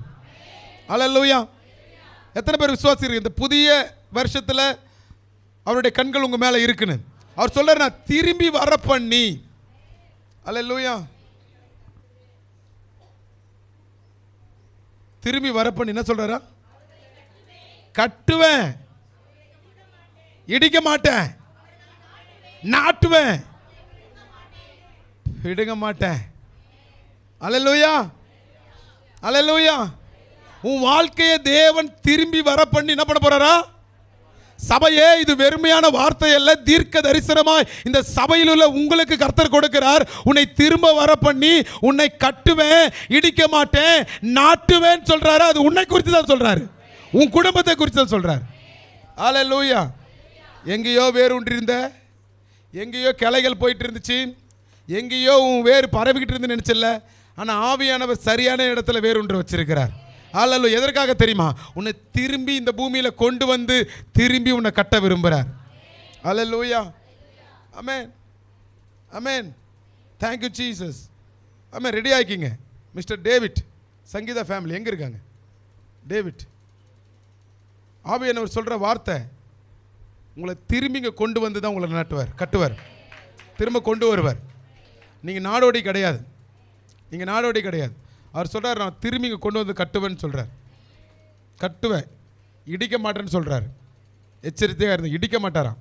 Speaker 1: ஹல்லேலூயா. எத்தனை பேர் விசுவாசிக்கிறீங்க இந்த புதிய வருஷத்தில் அவருடைய கண்கள் உங்க மேல இருக்குன்னு? அவர் சொல்றாரு, நான் திரும்பி வர பண்ணி. ஹல்லேலூயா. திரும்பி வர பண்ணி என்ன சொல்றாரா? கட்டுவேன், இடிக்க மாட்டேன், நாட்டுவேன், இடுங்க மாட்டேன். அல்லேலூயா, அல்லேலூயா. உன் வாழ்க்கையை தேவன் திரும்பி வர பண்ணி என்ன பண்ண போறாரா? சபையே, இது வெறுமையான வார்த்தை அல்ல, தீர்க்க தரிசனமாய் இந்த சபையில் உள்ள உங்களுக்கு கர்த்தர் கொடுக்கிறார். உன்னை திரும்ப வர பண்ணி உன்னை கட்டுவேன், இடிக்க மாட்டேன், நாட்டுவேன் சொல்றாரு. அது உன்னை குறித்து தான் சொல்றாரு, உன் குடும்பத்தை குறித்து தான் சொல்றாரு. அல்லேலூயா. எங்கேயோ வேறு ஒன்றிருந்த, எங்கேயோ கிளைகள் போயிட்டு இருந்துச்சு, எங்கேயோ உன் வேறு பரவிக்கிட்டு இருந்து நினைச்சல. ஆனால் ஆவியானவர் சரியான இடத்துல வேறு ஒன்று வச்சிருக்கிறார். அல்லேலூயா. எதற்காக தெரியுமா? உன்னை திரும்பி இந்த பூமியில் கொண்டு வந்து திரும்பி உன்னை கட்ட விரும்புகிறார். Hallelujah. Amen, amen. Thank you Jesus. Amen. Ready ஆகிக்கிங்க. மிஸ்டர் டேவிட், சங்கீதா ஃபேமிலி எங்கே இருக்காங்க? டேவிட், ஆவியானவர் சொல்கிற வார்த்தை, உங்களை திரும்பி இங்கே கொண்டு வந்து தான் உங்களை நட்டுவார், கட்டுவார், திரும்ப கொண்டு வருவார். நீங்கள் நாடோடி கிடையாது, நீங்கள் நாடோடி கிடையாது. அவர் சொல்கிறார், நான் திரும்பி இங்கே கொண்டு வந்து கட்டுவேன்னு சொல்கிறார். கட்டுவேன், இடிக்க மாட்டேன்னு சொல்கிறார். எச்சரிக்கையாக இருந்து இடிக்க மாட்டாராம்,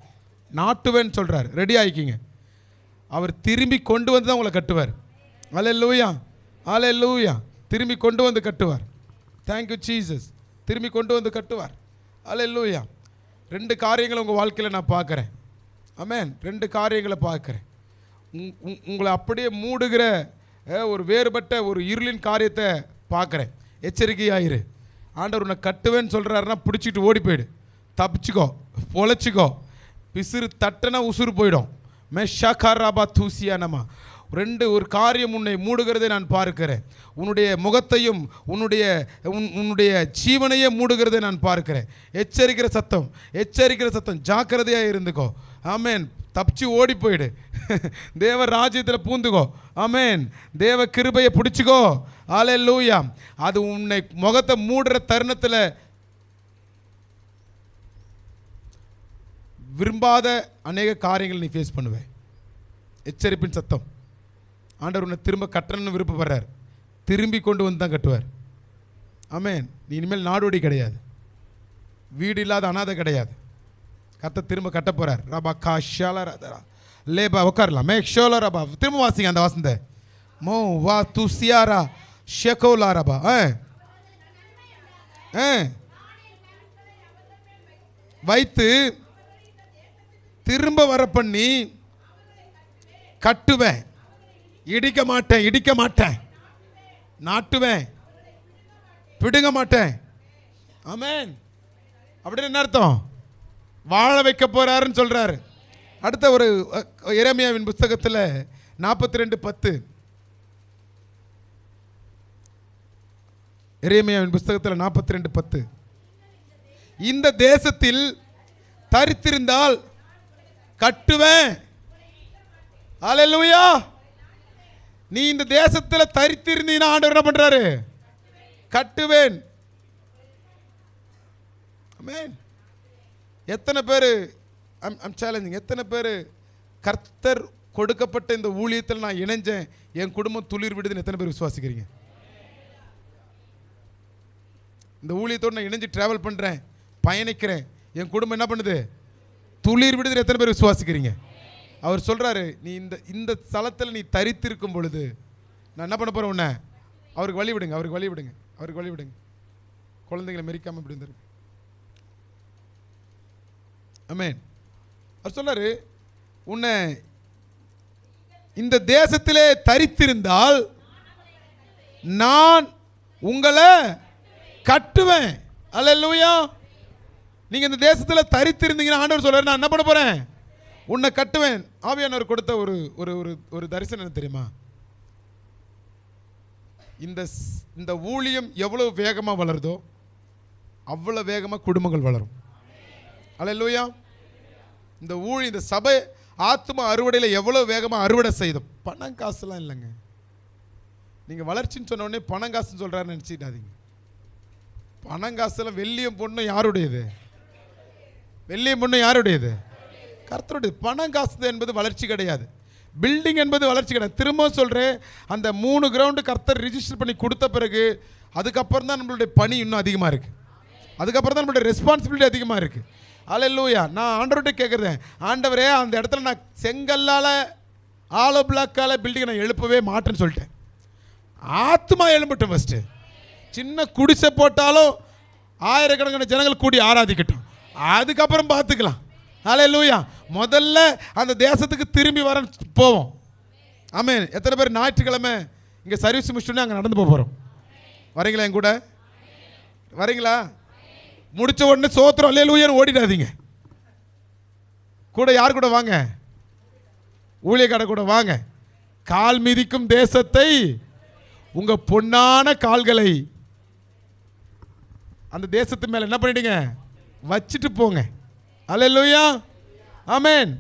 Speaker 1: நாட்டுவேன்னு சொல்கிறார். ரெடி ஆகிக்கிங்க. அவர் திரும்பி கொண்டு வந்து தான் உங்களை கட்டுவார். அல்லேலூயா, அல்லேலூயா. திரும்பி கொண்டு வந்து கட்டுவார். Thank you Jesus. திரும்பி கொண்டு வந்து கட்டுவார். அல்லேலூயா. 2 காரியங்களை உங்கள் வாழ்க்கையில் நான் பார்க்குறேன். ஆமென். 2 காரியங்களை பார்க்குறேன். உங்களை அப்படியே மூடுகிற ஒரு வேறுபட்ட ஒரு இருளின் காரியத்தை பார்க்குறேன். எச்சரிக்கையாயிரு. ஆண்டவர் உன்னை கட்டுவேன்னு சொல்கிறாருன்னா பிடிச்சிட்டு ஓடி போயிடு, தப்பிச்சுக்கோ, பொழைச்சிக்கோ. பிசுறு தட்டனா உசுறு போயிடும். மெஷாகாராபா தூசியானமா ஒரு காரியம் உன்னை மூடுகிறதை நான் பார்க்கிறேன். உன்னுடைய முகத்தையும் உன்னுடைய ஜீவனையே மூடுகிறதை நான் பார்க்கிறேன். எச்சரிக்கிற சத்தம், ஜாக்கிரதையாக இருந்துக்கோ. ஆமேன். தப்பிச்சு ஓடி போயிடு, தேவ ராஜ்யத்தில் பூந்துக்கோ. ஆமேன். தேவ கிருபையை பிடிச்சிக்கோ. அல்லேலூயா. அது உன்னை முகத்தை மூடுற தருணத்தில் விரும்பாத அநேக காரியங்கள் நீ ஃபேஸ் பண்ணுவேன். எச்சரிப்பின் சத்தம். ஆண்டவர் உன்னை திரும்ப கட்டணும்னு விருப்பப்படுறார். திரும்பி கொண்டு வந்து தான் கட்டுவார். ஆமேன். நீ இனிமேல் நாடோடி கிடையாது, வீடு இல்லாத அனாதை கிடையாது. கர்த்தர் திரும்ப கட்ட போறார். ரபா காஷால ரதரா லேபா உட்காரலாம். மேக்ஷோல ரபா. திரும்ப வாசிங்க அந்த வாசந்த. மோ வா துசியாரா ஷெகோலா ரபா. வைத்து திரும்ப வர பண்ணி கட்டுவேன். இடிக்க மாட்டேன், நாட்டுவேன், பிடுங்க மாட்டேன். ஆமென். அப்படின்னு என்ன அர்த்தம்? வாழ வைக்க போறாருன்னு சொல்றாரு. அடுத்த ஒரு எரேமியாவின் புத்தகத்தில் 42:10. எரேமியாவின் புத்தகத்தில் 42:10. இந்த தேசத்தில் தரித்திருந்தால் கட்டுவேன். அல்லேலூயா. நீ இந்த தேசத்தில் தரித்திருந்தீனா ஆண்டவர் என்ன பண்றாரு? கட்டுவேன். ஆமென். எத்தனை பேர் சேலஞ்சிங், எத்தனை பேர் கர்த்தர் கொடுக்கப்பட்ட இந்த ஊழியத்தில் நான் இணைஞ்சேன், என் குடும்பம் துளிர் விடுதுன்னு எத்தனை பேர் விசுவாசிக்கிறீங்க? இந்த ஊழியத்தோடு நான் இணைஞ்சு டிராவல் பண்ணுறேன், பயணிக்கிறேன், என் குடும்பம் என்ன பண்ணுது? துளிர் விடுதுன்னு எத்தனை பேர் விசுவாசிக்கிறீங்க? அவர் சொல்கிறாரு, நீ இந்த ஸ்தலத்தில் நீ தரித்திருக்கும் பொழுது நான் என்ன பண்ண போகிறேன்? உன்னை அவருக்கு வழி விடுங்க. குழந்தைங்களை மெரிக்காமல் இப்படி இருந்திருக்கு. ஆமென். அவர் சொல்றாரு, உன்னை இந்த தேசத்திலே தரித்திருந்தால் நான் உங்களை கட்டுவேன். அல்லேலூயா. நீங்க இந்த தேசத்தில் தரித்திருந்தீங்கன்னா ஆண்டவர் சொல்றாரு, நான் என்ன பண்ண போறேன்? உன்னை கட்டுவேன். ஆவியானவர் கொடுத்த ஒரு ஒரு ஒரு தரிசனம் என்ன தெரியுமா? இந்த ஊழியம் எவ்வளவு வேகமாக வளருதோ அவ்வளோ வேகமாக குடும்பங்கள் வளரும். அல்லேலூயா. இந்த சபை ஆத்ம அறுவடையில் எவ்வளோ வேகமாக அறுவடை செய்தோம். பணம் காசுலாம் இல்லைங்க. நீங்கள் வளர்ச்சின்னு சொன்ன உடனே பணம் காசுன்னு சொல்கிறாருன்னு நினச்சிட்டாதீங்க. பணம் காசுலாம் வெள்ளியும் பொண்ணும் யாருடையது? கர்த்தருடையது. பணம் காசு என்பது வளர்ச்சி கிடையாது. பில்டிங் என்பது வளர்ச்சி கிடையாது. திரும்ப சொல்கிறேன், அந்த 3 கிரவுண்டு கர்த்தர் ரிஜிஸ்டர் பண்ணி கொடுத்த பிறகு அதுக்கப்புறம் தான் நம்மளுடைய பணி இன்னும் அதிகமாக இருக்குது. அதுக்கப்புறம் தான் நம்மளுடைய ரெஸ்பான்சிபிலிட்டி அதிகமாக இருக்குது. அல்லேலூயா. நான் ஆண்டவர்கிட்ட கேட்குறேன், ஆண்டவரே அந்த இடத்துல நான் செங்கல்லால் ஆலோ பிளாக்கால் பில்டிங்கை நான் எழுப்பவே மாட்டேன்னு சொல்லிட்டேன். ஆத்மா எழும்பட்டும். ஃபஸ்ட்டு சின்ன குடிசை போட்டாலும் ஆயிரக்கணக்கான ஜனங்கள் கூடி ஆராதிக்கட்டும், அதுக்கப்புறம் பார்த்துக்கலாம். அல்லேலூயா. முதல்ல அந்த தேசத்துக்கு திரும்பி வர போவோம். ஆமென். எத்தனை பேர் ஞாயிற்றுக்கிழமை இங்கே சர்வீஸ் முடிச்சுட்டு அங்கே நடந்து போகிறோம்? வரீங்களா? என் கூட வரீங்களா? முடிச்ச உடனே சோத்திரம் அல்லேலூயான்னு ஓடிடாதீங்க. கூட யார் கூட வாங்க? ஊழியக்கார கூட வாங்க. கால் மிதிக்கும் தேசத்தை உங்க பொன்னான கால்களை அந்த தேசத்து மேல என்ன பண்ணிடுங்க? வச்சிட்டு போங்க. அல்லேலூயா. ஆமென்.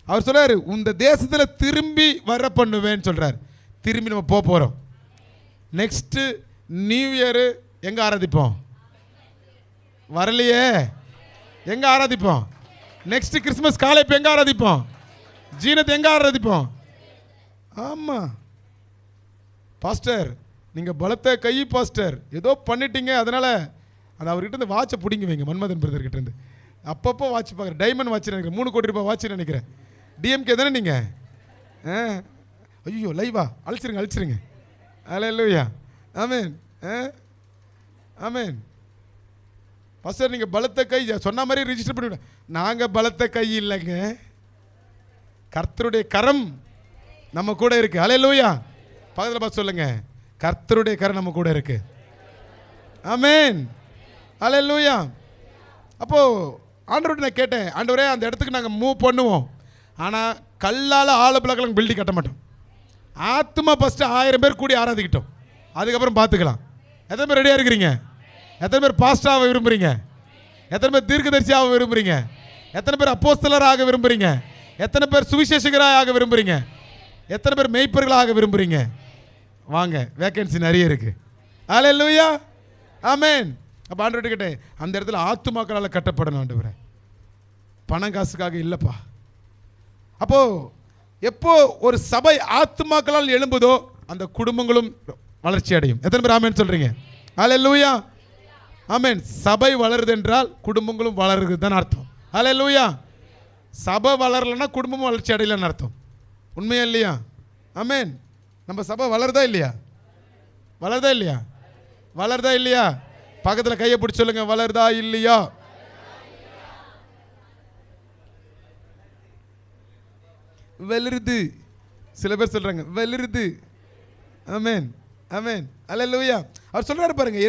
Speaker 1: அவர் சொல்றாரு, இந்த தேசத்தில் திரும்பி வர பண்ணுவேன்னு சொல்றாரு. திரும்பி நம்ம போகிறோம். நெக்ஸ்ட் நியூ இயர் எங்க ஆராதிப்போம்? வரலையே, எங்க ஆராதிப்போம்? நெக்ஸ்ட் கிறிஸ்மஸ் காலை இப்போ எங்க ஆராதிப்போம்? ஜீனத் எங்க ஆராதிப்போம்? ஆமா பாஸ்டர், நீங்க பலத்த கை பாஸ்டர், ஏதோ பண்ணிட்டீங்க, அதனால அது அவர்கிட்ட இருந்து வாட்சை பிடிங்கி வைங்க. மன்மதன் பிரதர் கிட்ட இருந்து அப்பப்போ வாட்ச் பார்க்குறேன். டைமண்ட் வாட்ச் நினைக்கிறேன், 3 கோடி ரூபாய் வாட்ச் நினைக்கிறேன். டிஎம்கே தானே நீங்க? ஐயோ லைவா? அழிச்சிருங்க. அல்லேலூயா. ஆமென். ஆமென். பாஸ்டர் நீங்கள் பலத்த கை சொன்ன மாதிரி ரிஜிஸ்டர் பண்ணிவிட. நாங்கள் பலத்த கை இல்லைங்க, கர்த்தருடைய கரம் நம்ம கூட இருக்கு. அல்லேலூயா. பக்கத்தில் பார்த்து சொல்லுங்க, கர்த்தருடைய கரம் நம்ம கூட இருக்கு. ஆமென், அல்லேலூயா. அப்போ ஆண்டவர்கிட்ட நான் கேட்டேன், ஆண்டவரே அந்த இடத்துக்கு நாங்கள் மூவ் பண்ணுவோம், ஆனால் கல்லால் ஆலப்பிளக்கெல்லாம் பில்டிங் கட்ட மாட்டோம். ஆத்மா ஃபஸ்ட்டு 1000 பேர் கூடி ஆராதிக்கிட்டோம், அதுக்கப்புறம் பார்த்துக்கலாம். எத்தனை பேர் ரெடியாக இருக்கிறீங்க? எத்தனை பேர் பாஸ்டாக விரும்புகிறீங்க? எத்தனை பேர் தீர்க்கதரிசியாக விரும்புகிறீங்க? எத்தனை பேர் அப்போஸ்தலராக விரும்புகிறீங்க? எத்தனை பேர் சுவிசேஷகராக விரும்புகிறீங்க? எத்தனை பேர் மெய்ப்பர்களாக விரும்புகிறீங்க? வாங்க, வேக்கன்சி நிறைய இருக்குது. அல்லேலூயா, ஆமென். அப்போ ஆண்டவர்கிட்ட கேட்டேன், அந்த இடத்துல ஆத்துமாக்களால் கட்டப்படணும் ஆண்டவரே, பணம் காசுக்காக இல்லைப்பா. அப்போது எப்போ ஒரு சபை ஆத்துமாக்களால் எழும்புதோ அந்த குடும்பங்களும் வளர்ச்சி அடையும். எத்தனை பேர் ஆமென் சொல்கிறீங்க? அல்லேலூயா, ஆமென். சபை வளருது என்றால் குடும்பங்களும் வளருது தான் அர்த்தம். அல்லேலூயா. சபை வளரலைன்னா குடும்பமும் வளர்ச்சி அடையலன்னு அர்த்தம். உண்மையா இல்லையா? ஆமென். நம்ம சபை வளருதா இல்லையா? வளருதா இல்லையா? வளருதா இல்லையா? பக்கத்தில் கையை பிடிச்சி சொல்லுங்க, வளருதா இல்லையா? வளருது. சில பேர் சொல்றாங்க வளருது. ஆமென், ஆமென், அல்லேலூயா. அவர் சொல்றாரு பாருங்க,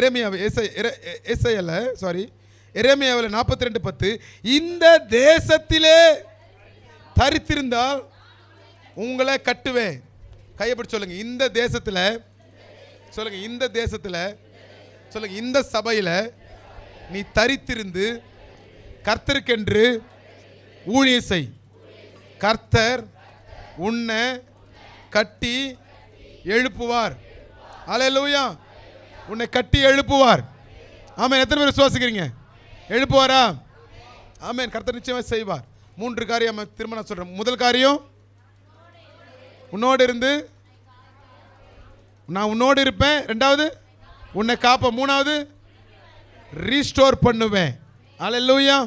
Speaker 1: எரேமியாவில் 42:10, இந்த தேசத்திலே தரித்திருந்தால் உங்களை கட்டுவேன். கையை பிடிச்சு சொல்லுங்க, இந்த தேசத்தில் சொல்லுங்க, இந்த தேசத்தில் சொல்லுங்க, இந்த சபையில் நீ தரித்திருந்து கர்த்தருக்கென்று ஊழியம் செய். கர்த்தர் உன்னை கட்டி எழுப்புவார். அல்லேலூயா. உன்னை கட்டி எழுப்புவார். ஆமென். எத்தனை பேர் விசுவாசிக்கிறீங்க? எழுப்புவாரா? ஆமென். கர்த்தர் நிச்சயமாக செய்வார். 3 காரியம் திரும்ப நான் சொல்றேன். முதல் காரியம், உன்னோடு இருந்து நான் உன்னோடு இருப்பேன். 2வது, உன்னை காப்ப. 3வது, ரீஸ்டோர் பண்ணுவேன். அல்லேலூயா,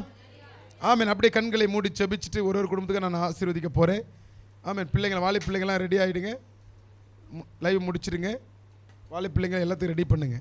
Speaker 1: ஆமென். அப்படியே கண்களை மூடி செபிச்சுட்டு ஒரு குடும்பத்துக்கு நான் ஆசீர்வதிக்க போகிறேன். ஆமென். பிள்ளைங்களை, வாலி பிள்ளைங்களாம் ரெடி ஆகிடுங்க, லைவ் முடிச்சிடுங்க. வாலி பிள்ளைங்க எல்லாத்தையும் ரெடி பண்ணுங்க.